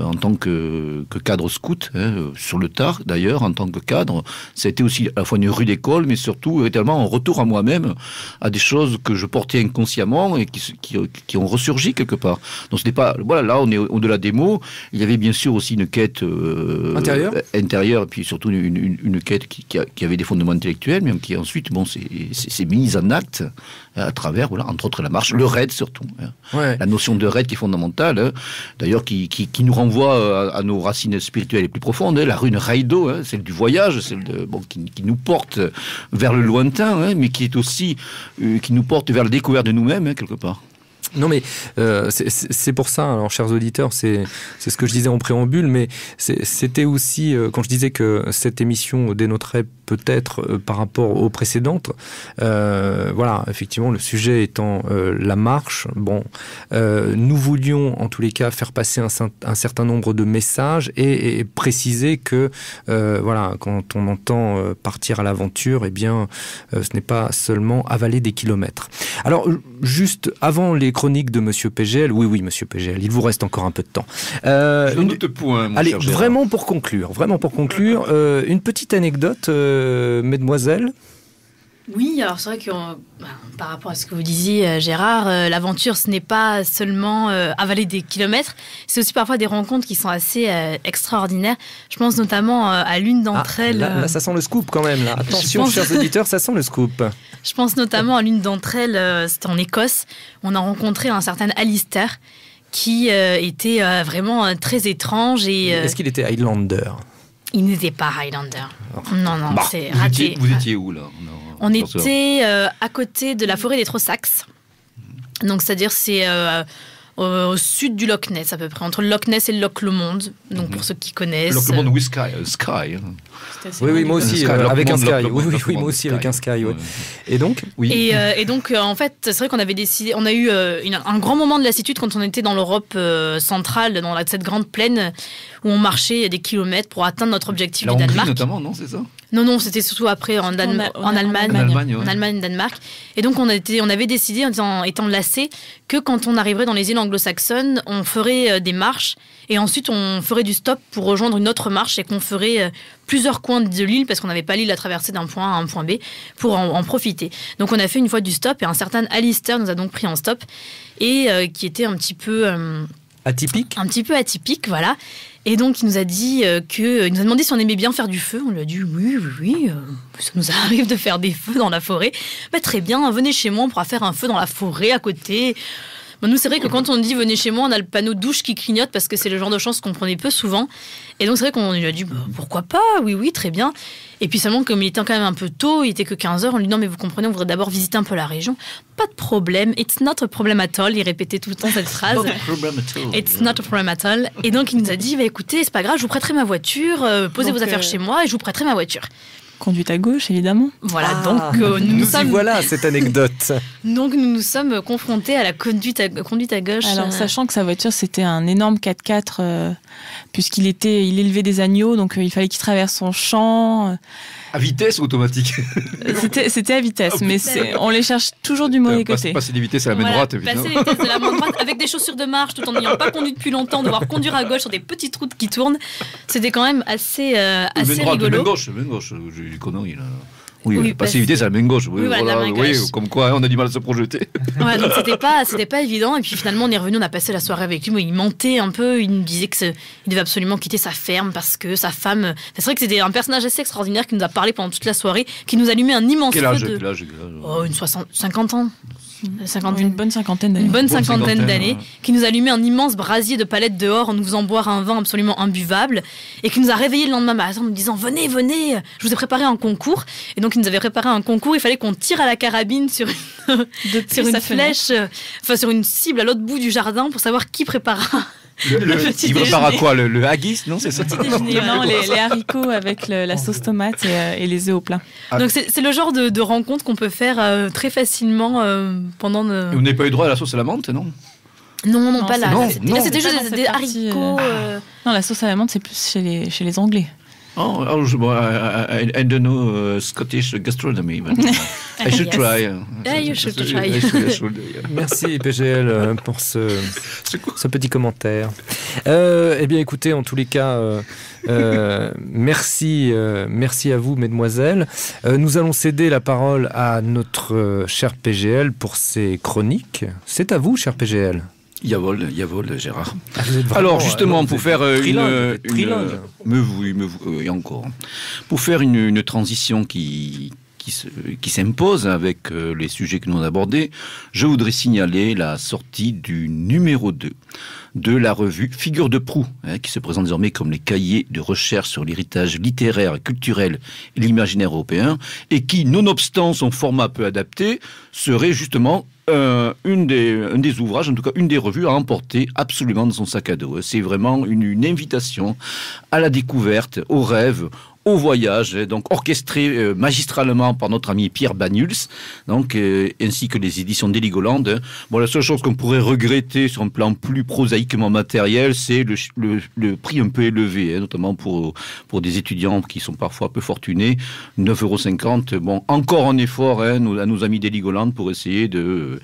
en tant que cadre scout, hein, sur le tard d'ailleurs, en tant que cadre. Ça a été aussi à la fois une rude école, mais surtout véritablement un retour à moi-même, à des choses que je portais inconsciemment et qui ont ressurgi quelque part. Donc c'était pas, voilà, là on est au-delà des mots. Il y avait bien sûr aussi une quête intérieure, et puis surtout une quête qui avait des fondements intellectuels, mais qui ensuite s'est mise en acte à travers, voilà, entre autres la marche, le raid surtout. Hein. Ouais. La notion de raid qui est fondamentale, hein, d'ailleurs qui nous renvoie à nos racines spirituelles les plus profondes, hein, la rune Raido, hein, celle du voyage, celle qui nous porte vers le lointain, hein, mais qui est aussi qui nous porte vers la découverte de nous-mêmes, hein, quelque part. Non mais c'est pour ça, alors chers auditeurs, c'est ce que je disais en préambule, mais c'était aussi, quand je disais que cette émission dénoterait peut-être par rapport aux précédentes, voilà, effectivement, le sujet étant la marche, nous voulions en tous les cas faire passer un certain nombre de messages et préciser que, voilà, quand on entend partir à l'aventure, eh bien, ce n'est pas seulement avaler des kilomètres. Alors, juste avant les chroniques de Monsieur PGL, oui, Monsieur PGL, il vous reste encore un peu de temps. Allez, vraiment pour conclure, une petite anecdote, mesdemoiselles. Oui, alors c'est vrai que par rapport à ce que vous disiez, Gérard, l'aventure, ce n'est pas seulement avaler des kilomètres, c'est aussi parfois des rencontres qui sont assez extraordinaires. Je pense notamment à l'une d'entre elles... Là, ça sent le scoop quand même. Là. Attention, chers auditeurs, ça sent le scoop. Je pense notamment à l'une d'entre elles, c'était en Écosse. On a rencontré un certain Alistair qui était vraiment très étrange. Est-ce qu'il était Highlander ? Il n'était pas Highlander. Non, c'est raté. Vous étiez où, là ? On était à côté de la forêt des Trossachs. Donc, c'est-à-dire, c'est au sud du Loch Ness, à peu près, entre le Loch Ness et le Loch Lomond. Donc, pour ceux qui connaissent. Loch Lomond, oui, Sky. Oui, moi aussi, avec un Sky. Oui, moi aussi, avec un Sky. Ouais. Et donc, oui. Et donc, en fait, c'est vrai qu'on avait décidé. On a eu un grand moment de lassitude quand on était dans l'Europe centrale, dans cette grande plaine où on marchait des kilomètres pour atteindre notre objectif du Danemark. Notamment, non, c'est ça ? Non, c'était surtout après en Allemagne, Danemark. Et donc, on avait décidé, en étant lassés, que quand on arriverait dans les îles anglo-saxonnes, on ferait des marches et ensuite on ferait du stop pour rejoindre une autre marche et qu'on ferait plusieurs coins de l'île parce qu'on n'avait pas l'île à traverser d'un point A à un point B pour en profiter. Donc, on a fait une fois du stop et un certain Alistair nous a donc pris en stop et qui était un petit peu... atypique. Un petit peu atypique, voilà. Et donc, il nous a dit il nous a demandé si on aimait bien faire du feu. On lui a dit oui, ça nous arrive de faire des feux dans la forêt. Très bien, venez chez moi, on pourra faire un feu dans la forêt à côté. Nous, c'est vrai que quand on dit venez chez moi, on a le panneau douche qui clignote parce que c'est le genre de chance qu'on prenait peu souvent. Et donc, c'est vrai qu'on lui a dit pourquoi pas, oui, très bien. Et puis seulement, comme il était quand même un peu tôt, il était que 15h, on lui dit non, mais vous comprenez, on voudrait d'abord visiter un peu la région. Pas de problème, it's not a problem at all. Il répétait tout le temps cette phrase. It's not a problem at all. Et donc, il nous a dit écoutez, c'est pas grave, je vous prêterai ma voiture, posez vos affaires chez moi et je vous prêterai ma voiture. Conduite à gauche, évidemment. Voilà, donc nous sommes... Voilà cette anecdote. Donc nous nous sommes confrontés à la conduite à gauche. Alors, sachant que sa voiture, c'était un énorme 4x4, puisqu'il élevait des agneaux, donc il fallait qu'il traverse son champ. À vitesse ou automatique ? C'était à vitesse, mais on les cherche toujours du mauvais côté. Passer des vitesses à la main droite, évidemment. Passer les vitesses de la main droite avec des chaussures de marche, tout en n'ayant pas conduit depuis longtemps, devoir conduire à gauche sur des petites routes qui tournent. C'était quand même assez rigolo. Main gauche, j'ai eu connerie là. Oui, passer vitesse à la main gauche. Oui, comme quoi, on a du mal à se projeter. Ouais, donc c'était pas évident. Et puis finalement, on est revenu, on a passé la soirée avec lui. Mais il mentait un peu. Il nous disait qu'il devait absolument quitter sa ferme parce que sa femme. C'est vrai que c'était un personnage assez extraordinaire qui nous a parlé pendant toute la soirée, qui nous allumait un immense feu. Quel âge ? Oh, 50 ans. Une bonne cinquantaine d'années. Une bonne cinquantaine d'années, ouais. qui nous allumait un immense brasier de palettes dehors en nous faisant boire un vin absolument imbuvable, et qui nous a réveillés le lendemain matin en nous disant venez, je vous ai préparé un concours. Et donc il nous avait préparé un concours, il fallait qu'on tire à la carabine sur une flèche, sur une cible à l'autre bout du jardin pour savoir qui préparera. Il prépare à quoi, le haggis, non, c'est ça? Non, les haricots avec la sauce tomate et les œufs au plat. Donc c'est le genre de rencontre qu'on peut faire très facilement pendant... Vous n'avez pas eu droit à la sauce à la menthe, non? Non, pas là. non, C'était Pas dans juste cette des partie, haricots... Non, la sauce à la menthe, c'est plus chez les Anglais. Oh, I don't know Scottish gastronomy, but I should Yes. try. Yeah, you should try. I should, yeah. Merci PGL pour ce petit commentaire. Eh bien écoutez, en tous les cas, merci à vous mesdemoiselles. Nous allons céder la parole à notre cher PGL pour ses chroniques. C'est à vous, cher PGL. Yavol, Gérard. Vous êtes vraiment, Alors justement, pour faire trilingue. et encore, pour faire une transition qui s'impose avec les sujets que nous avons abordés, je voudrais signaler la sortie du numéro 2 de la revue Figures de proue, qui se présente désormais comme les cahiers de recherche sur l'héritage littéraire, culturel et l'imaginaire européen, et qui, nonobstant son format peu adapté, serait justement un des ouvrages, en tout cas une des revues à emporter absolument dans son sac à dos. C'est vraiment une invitation à la découverte, au rêve, au voyage, donc orchestré magistralement par notre ami Pierre Banyuls, donc ainsi que les éditions d'Heligoland. Bon, la seule chose qu'on pourrait regretter sur un plan plus prosaïquement matériel, c'est le prix un peu élevé, notamment pour des étudiants qui sont parfois peu fortunés, 9,50 €. Bon, encore un effort à nos amis d'Heligoland pour essayer de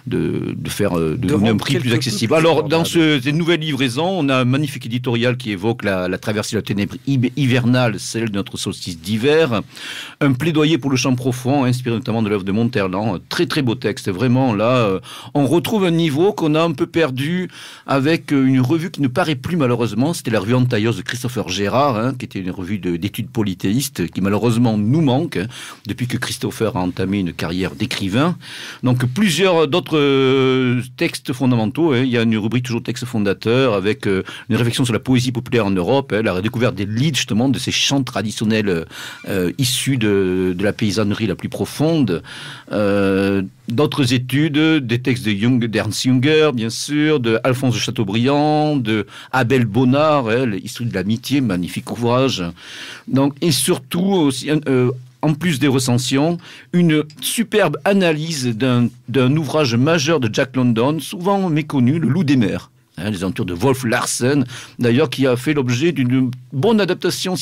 donner un prix plus accessible. Alors, dans cette nouvelle livraison, on a un magnifique éditorial qui évoque la traversée de la ténèbre hivernale, celle de notre solstice d'hiver, un plaidoyer pour le chant profond, inspiré notamment de l'œuvre de Monterland, très très beau texte, vraiment là, on retrouve un niveau qu'on a un peu perdu avec une revue qui ne paraît plus malheureusement, c'était la revue Entailleuse de Christopher Gérard, qui était une revue d'études polythéistes, qui malheureusement nous manque, depuis que Christopher a entamé une carrière d'écrivain. Donc plusieurs d'autres textes fondamentaux, il y a une rubrique toujours texte fondateur, avec une réflexion sur la poésie populaire en Europe, la redécouverte des lieds justement de ces chants traditionnels issus de la paysannerie la plus profonde, d'autres études, des textes d'Ernst Junger, bien sûr, de Alphonse de Chateaubriand, de Abel Bonnard, l'histoire de l'amitié, magnifique ouvrage. Donc, et surtout aussi, en plus des recensions, une superbe analyse d'un ouvrage majeur de Jack London, souvent méconnu, Le Loup des mers. Les aventures de Wolf Larsen, d'ailleurs, qui a fait l'objet d'une bonne adaptation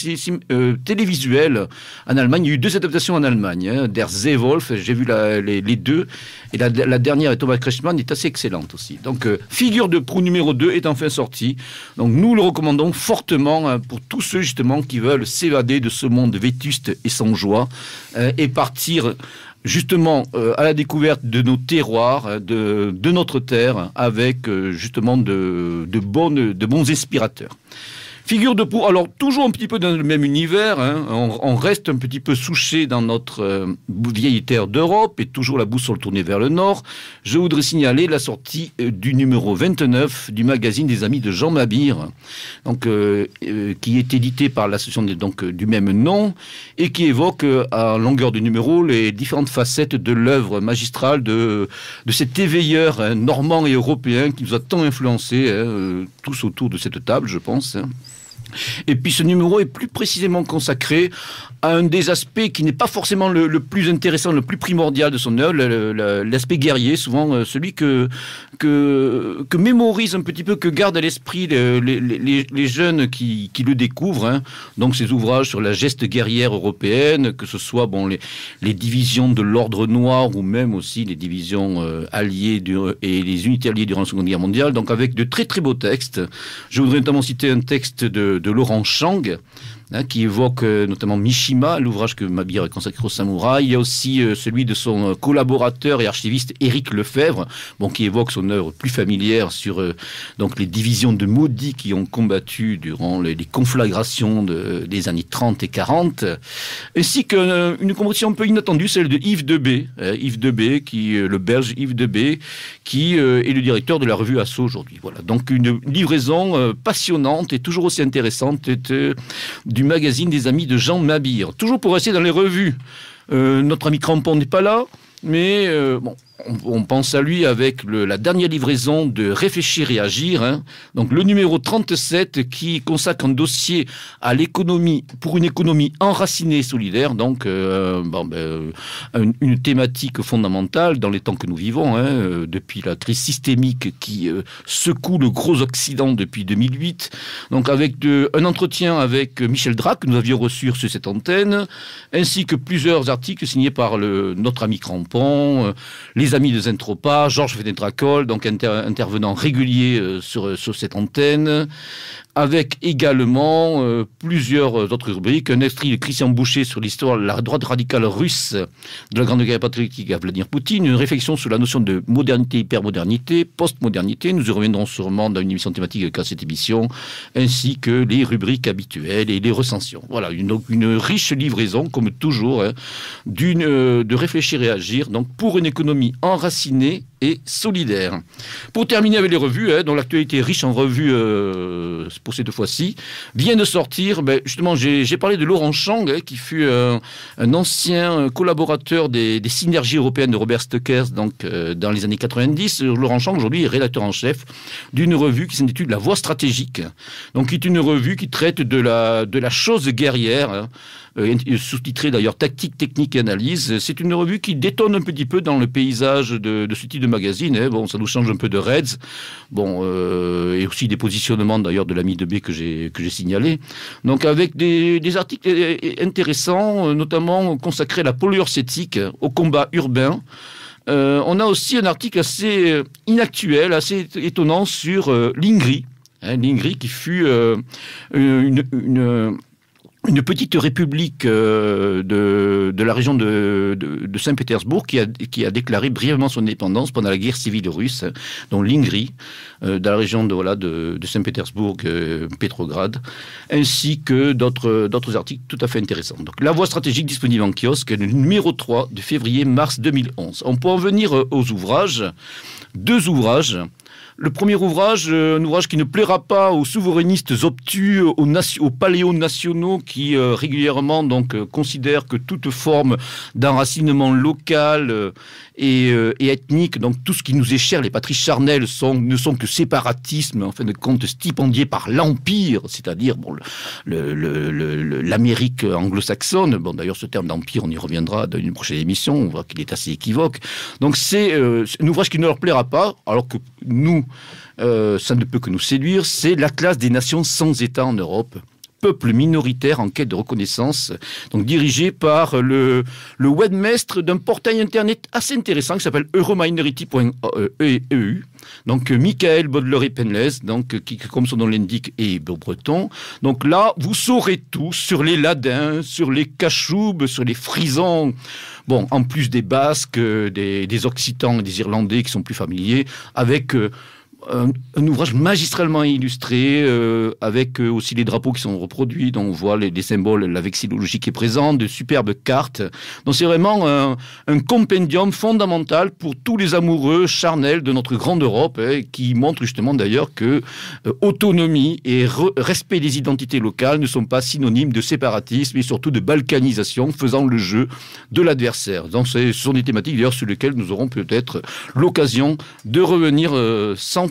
télévisuelle en Allemagne. Il y a eu 2 adaptations en Allemagne, Der Seewolf, j'ai vu les 2, et la dernière, Thomas Kretschmann, est assez excellente aussi. Donc, Figure de proue numéro 2 est enfin sortie. Donc, nous le recommandons fortement pour tous ceux, justement, qui veulent s'évader de ce monde vétuste et sans joie, et partir justement à la découverte de nos terroirs, de notre terre, avec justement de bons inspirateurs. Figure de proue, alors toujours un petit peu dans le même univers, on reste un petit peu souché dans notre vieille terre d'Europe et toujours la boussole tournée vers le nord. Je voudrais signaler la sortie du numéro 29 du magazine des Amis de Jean Mabir, donc, qui est édité par l'association du même nom et qui évoque à longueur de numéro les différentes facettes de l'œuvre magistrale de cet éveilleur normand et européen qui nous a tant influencés, tous autour de cette table, je pense. Et puis ce numéro est plus précisément consacré à un des aspects qui n'est pas forcément le plus intéressant, le plus primordial de son œuvre, l'aspect guerrier, souvent celui que mémorise un petit peu, que garde à l'esprit les jeunes qui le découvrent. Donc ces ouvrages sur la geste guerrière européenne, que ce soit les divisions de l'Ordre Noir ou même aussi les divisions alliées et les unités alliées durant la Seconde Guerre mondiale, donc avec de très très beaux textes. Je voudrais notamment citer un texte de Laurent Chang, qui évoque notamment Mishima, l'ouvrage que Mabir a consacré au samouraï. Il y a aussi celui de son collaborateur et archiviste Éric Lefebvre, qui évoque son œuvre plus familière sur donc les divisions de maudits qui ont combattu durant les conflagrations des années 30 et 40, ainsi qu'une composition un peu inattendue, celle de Yves Debé, le belge Yves Debé, qui est le directeur de la revue Asso aujourd'hui. Voilà, donc une livraison passionnante et toujours aussi intéressante du magazine des amis de Jean Mabir. Toujours pour rester dans les revues, notre ami Crampon n'est pas là, mais on pense à lui avec la dernière livraison de Réfléchir et Agir, donc le numéro 37 qui consacre un dossier à l'économie, pour une économie enracinée et solidaire, donc une thématique fondamentale dans les temps que nous vivons, depuis la crise systémique qui secoue le gros Occident depuis 2008, donc avec un entretien avec Michel Drac que nous avions reçu sur cette antenne, ainsi que plusieurs articles signés par notre ami Crampon, les amis de Zentropa, Georges Fenetracol, donc intervenant régulier sur cette antenne, avec également plusieurs autres rubriques, un extrait de Christian Boucher sur l'histoire de la droite radicale russe de la Grande Guerre patriotique à Vladimir Poutine, une réflexion sur la notion de modernité, hypermodernité, postmodernité, nous y reviendrons sûrement dans une émission thématique à cette émission, ainsi que les rubriques habituelles et les recensions. Voilà, une riche livraison, comme toujours, de Réfléchir et Agir, donc pour une économie enracinée et solidaire. Pour terminer avec les revues, dont l'actualité est riche en revues pour cette fois-ci, vient de sortir, justement, j'ai parlé de Laurent Chang, qui fut un ancien collaborateur des synergies européennes de Robert Stöckers, donc dans les années 90. Laurent Chang, aujourd'hui, est rédacteur en chef d'une revue qui s'intitule La Voie stratégique, donc qui est une revue qui traite de la chose guerrière, sous-titré d'ailleurs Tactique, Technique et Analyse. C'est une revue qui détonne un petit peu dans le paysage de ce type de magazine. Ça nous change un peu de Reds. Et aussi des positionnements d'ailleurs de l'ami de B que j'ai signalé. Donc avec des articles intéressants, notamment consacrés à la polyurcétique, au combat urbain. On a aussi un article assez inactuel, assez étonnant sur l'Ingrie. L'Ingrie qui fut une petite république de la région de Saint-Pétersbourg qui a déclaré brièvement son indépendance pendant la guerre civile russe, dont l'Ingrie, dans la région de Saint-Pétersbourg, Pétrograd, ainsi que d'autres articles tout à fait intéressants. Donc, La Voie stratégique disponible en kiosque, le numéro 3 de février-mars 2011. On peut en venir aux ouvrages. 2 ouvrages. Le premier ouvrage, un ouvrage qui ne plaira pas aux souverainistes obtus, aux paléo-nationaux qui régulièrement considèrent que toute forme d'enracinement local et ethnique, donc tout ce qui nous est cher, les patries charnelles ne sont que séparatisme, en fin de compte stipendié par l'Empire, c'est-à-dire l'Amérique anglo-saxonne. D'ailleurs, ce terme d'Empire, on y reviendra dans une prochaine émission, on voit qu'il est assez équivoque. Donc c'est un ouvrage qui ne leur plaira pas, alors que nous, ça ne peut que nous séduire. C'est l'Atlas des nations sans État en Europe, peuple minoritaire en quête de reconnaissance, donc dirigé par le webmaître d'un portail internet assez intéressant qui s'appelle eurominority.eu. Donc Michael Baudelaire-Penlez, donc qui, comme son nom l'indique, est breton. Donc là, vous saurez tout sur les Ladins, sur les Cachoubes, sur les Frisons. En plus des Basques, des Occitans et des Irlandais qui sont plus familiers, avec un ouvrage magistralement illustré, avec aussi les drapeaux qui sont reproduits, dont on voit les symboles, la vexillologie qui est présente, de superbes cartes. Donc c'est vraiment un compendium fondamental pour tous les amoureux charnels de notre grande Europe, qui montre justement d'ailleurs que autonomie et respect des identités locales ne sont pas synonymes de séparatisme et surtout de balkanisation, faisant le jeu de l'adversaire. Donc ce sont des thématiques d'ailleurs sur lesquelles nous aurons peut-être l'occasion de revenir sans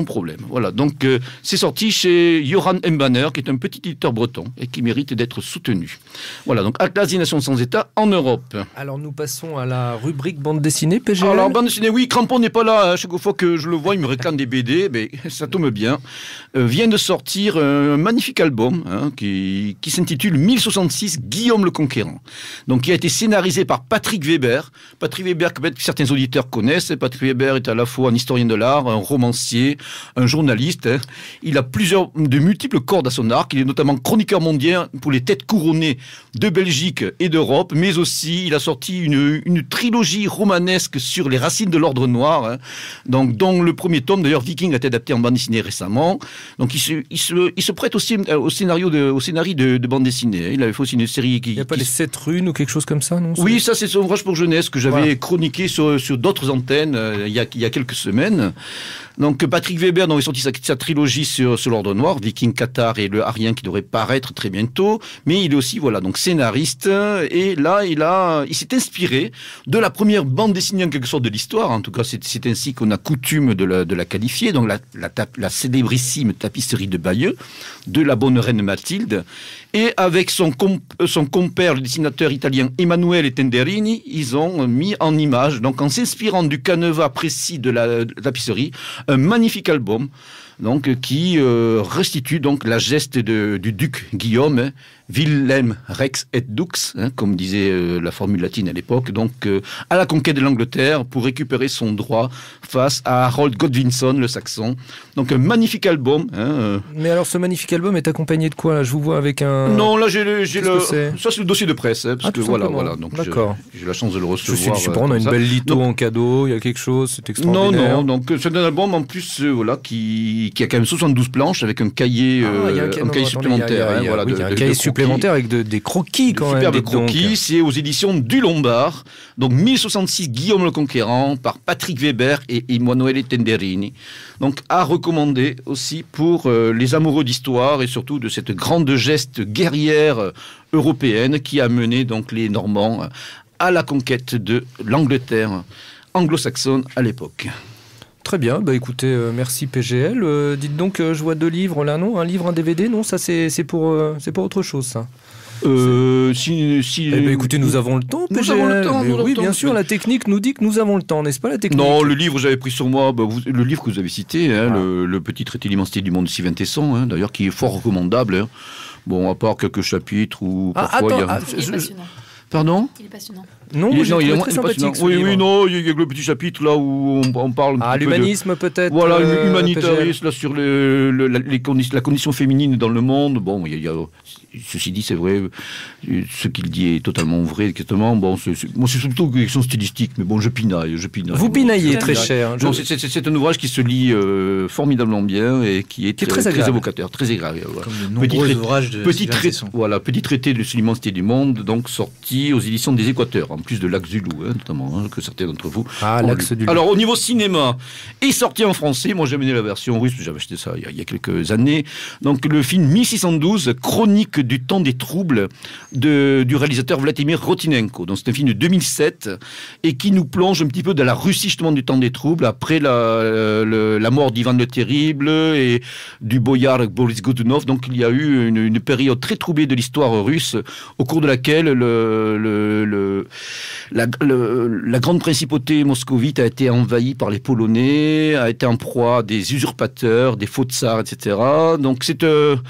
problème. Voilà, donc c'est sorti chez Joran Mbanner, qui est un petit éditeur breton et qui mérite d'être soutenu. Voilà, donc Atlas des nations sans État en Europe. Alors nous passons à la rubrique bande dessinée, PGL. Alors bande dessinée, oui, Crampon n'est pas là. Chaque fois que je le vois, il me réclame des BD, mais ça tombe bien. Vient de sortir un magnifique album qui s'intitule 1066 Guillaume le Conquérant. Donc qui a été scénarisé par Patrick Weber. Patrick Weber, que certains auditeurs connaissent. Patrick Weber est à la fois un historien de l'art, un romancier romancier, un journaliste. Hein. Il a de multiples cordes à son arc. Il est notamment chroniqueur mondial pour les têtes couronnées de Belgique et d'Europe, mais aussi il a sorti une trilogie romanesque sur les racines de l'ordre noir, hein. Donc, dont le premier tome, d'ailleurs, Viking, a été adapté en bande dessinée récemment. Donc il se prête aussi au scénario de bande dessinée. Hein. Il avait fait aussi une série qui... Il n'y a pas les 7 runes ou quelque chose comme ça, non? Oui, ça c'est son ouvrage pour jeunesse que j'avais chroniqué sur d'autres antennes il y a quelques semaines. Donc Patrick Weber a sorti sa trilogie sur l'ordre noir, Viking, Qatar et le Arien, qui devrait paraître très bientôt. Mais il est aussi donc scénariste. Et là, il s'est inspiré de la première bande dessinée en quelque sorte de l'histoire. En tout cas, c'est ainsi qu'on a coutume de la qualifier. Donc la célébrissime tapisserie de Bayeux, de la bonne reine Mathilde. Et avec son compère, le dessinateur italien Emanuele Tenderini, ils ont mis en image, donc en s'inspirant du canevas précis de la tapisserie, un magnifique album, donc qui restitue donc la geste du duc Guillaume, hein, Wilhelm Rex et Dux, hein, comme disait la formule latine à l'époque, donc à la conquête de l'Angleterre pour récupérer son droit face à Harold Godwinson, le Saxon. Donc un magnifique album. Hein, Mais alors ce magnifique album est accompagné de quoi là? Je vous vois avec un... Non, là ça c'est le dossier de presse, hein, parce que voilà, donc j'ai la chance de le recevoir. Je suis on a une belle litho en cadeau, il y a quelque chose, c'est extraordinaire. Non, donc c'est un album en plus qui a quand même 72 planches avec un cahier, supplémentaire. Il y a un cahier supplémentaire avec des croquis quand même. Superbe croquis, c'est aux éditions du Lombard. Donc 1066 Guillaume le Conquérant par Patrick Weber et Emanuele Tenderini. Donc à recommander aussi pour les amoureux d'histoire et surtout de cette grande geste guerrière européenne qui a mené donc les Normands à la conquête de l'Angleterre anglo-saxonne à l'époque. Très bien, écoutez, merci PGL. Dites donc, je vois 2 livres là, non? Un livre, un DVD, non? Ça c'est pour autre chose, ça. Écoutez, nous avons le temps, PGL. Nous avons le temps. Oui, bien sûr, la technique nous dit que nous avons le temps, n'est-ce pas, la technique? Non, le livre, j'avais pris sur moi, le livre que vous avez cité, hein, le petit traité de l'immensité du monde de Sylvain Tesson, hein, d'ailleurs, qui est fort recommandable. Hein. Bon, à part quelques chapitres où parfois il y a... Il est passionnant. Pardon? Il est passionnant. Non, il est très sympathique. Oui, il y a le petit chapitre là où on parle un petit l'humanisme peut-être. Voilà, l'humanitarisme là sur la condition féminine dans le monde. Bon, il y a ceci dit, c'est vrai, ce qu'il dit est totalement vrai, exactement. Bon, moi c'est surtout une question stylistique, mais bon, je pinaille. Vous pinaillez, très cher. C'est un ouvrage qui se lit formidablement bien et qui est très évocateur, très agréable. Voilà. Comme de nombreux ouvrages de Sylvain Tesson. Voilà, petit traité de l'immensité du monde, donc sorti aux éditions des Équateurs, en plus de l'Axe du Loup, hein, notamment, que certains d'entre vous. l'Axe du Loup. Alors, au niveau cinéma, est sorti en français. Moi, j'ai amené la version russe, j'avais acheté ça il y a quelques années. Donc, le film 1612, chronique du temps des troubles du réalisateur Vladimir Rotinenko. Donc, c'est un film de 2007 et qui nous plonge un petit peu dans la Russie, justement, du temps des troubles, après la mort d'Ivan le Terrible et du boyard Boris Godunov. Donc, il y a eu une période très troublée de l'histoire russe, au cours de laquelle la grande principauté moscovite a été envahie par les Polonais, a été en proie à des usurpateurs, des faux tsars, etc. Donc c'est le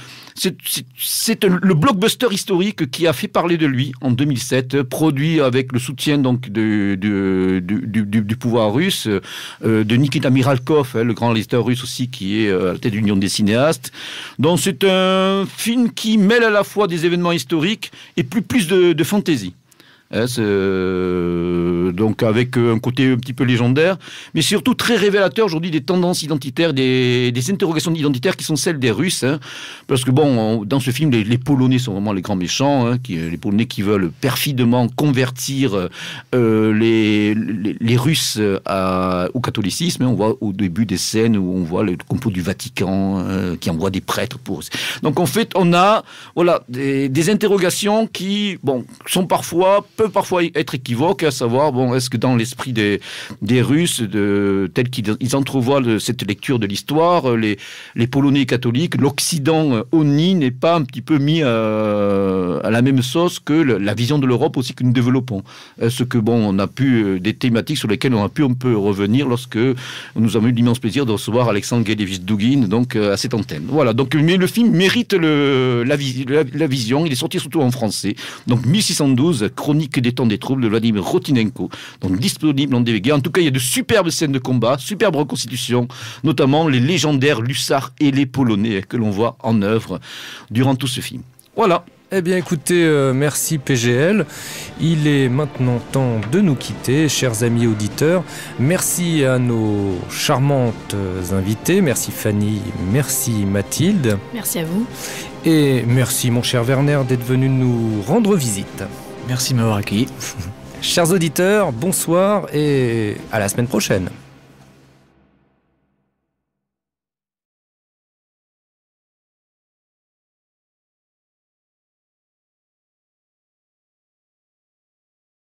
blockbuster historique qui a fait parler de lui en 2007, produit avec le soutien donc du pouvoir russe, de Nikita Mikhalkov, le grand réalisateur russe aussi, qui est à la tête de l'Union des cinéastes. Donc c'est un film qui mêle à la fois des événements historiques et plus de fantaisie. Donc avec un côté un petit peu légendaire, mais surtout très révélateur aujourd'hui des tendances identitaires, des interrogations identitaires qui sont celles des Russes, hein, parce que bon, dans ce film, les Polonais sont vraiment les grands méchants, hein, les Polonais qui veulent perfidement convertir les Russes au catholicisme. Hein. On voit au début des scènes où on voit le complot du Vatican qui envoie des prêtres pour... Donc en fait, on a des interrogations qui sont peuvent parfois être équivoques, à savoir, est-ce que dans l'esprit des Russes, tel qu'ils entrevoient cette lecture de l'histoire, les Polonais catholiques, l'Occident honni n'est pas un petit peu mis à la même sauce que la vision de l'Europe aussi que nous développons. Est-ce que, on a pu, des thématiques sur lesquelles on a pu un peu revenir lorsque nous avons eu l'immense plaisir de recevoir Alexandre Guedevich Dugin, donc, à cette antenne. Voilà, donc, mais le film mérite la vision, il est sorti surtout en français. Donc, 1612, chronique des temps des troubles de Vladimir Rotinenko, donc disponible en DVD. En tout cas, il y a de superbes scènes de combat, superbes reconstitutions, notamment les légendaires Lussards et les Polonais que l'on voit en œuvre durant tout ce film. Voilà. Eh bien écoutez, merci PGL. Il est maintenant temps de nous quitter, chers amis auditeurs. Merci à nos charmantes invitées. Merci Fanny, merci Mathilde. Merci à vous. Et merci mon cher Werner d'être venu nous rendre visite. Merci de m'avoir accueilli. Chers auditeurs, bonsoir et à la semaine prochaine.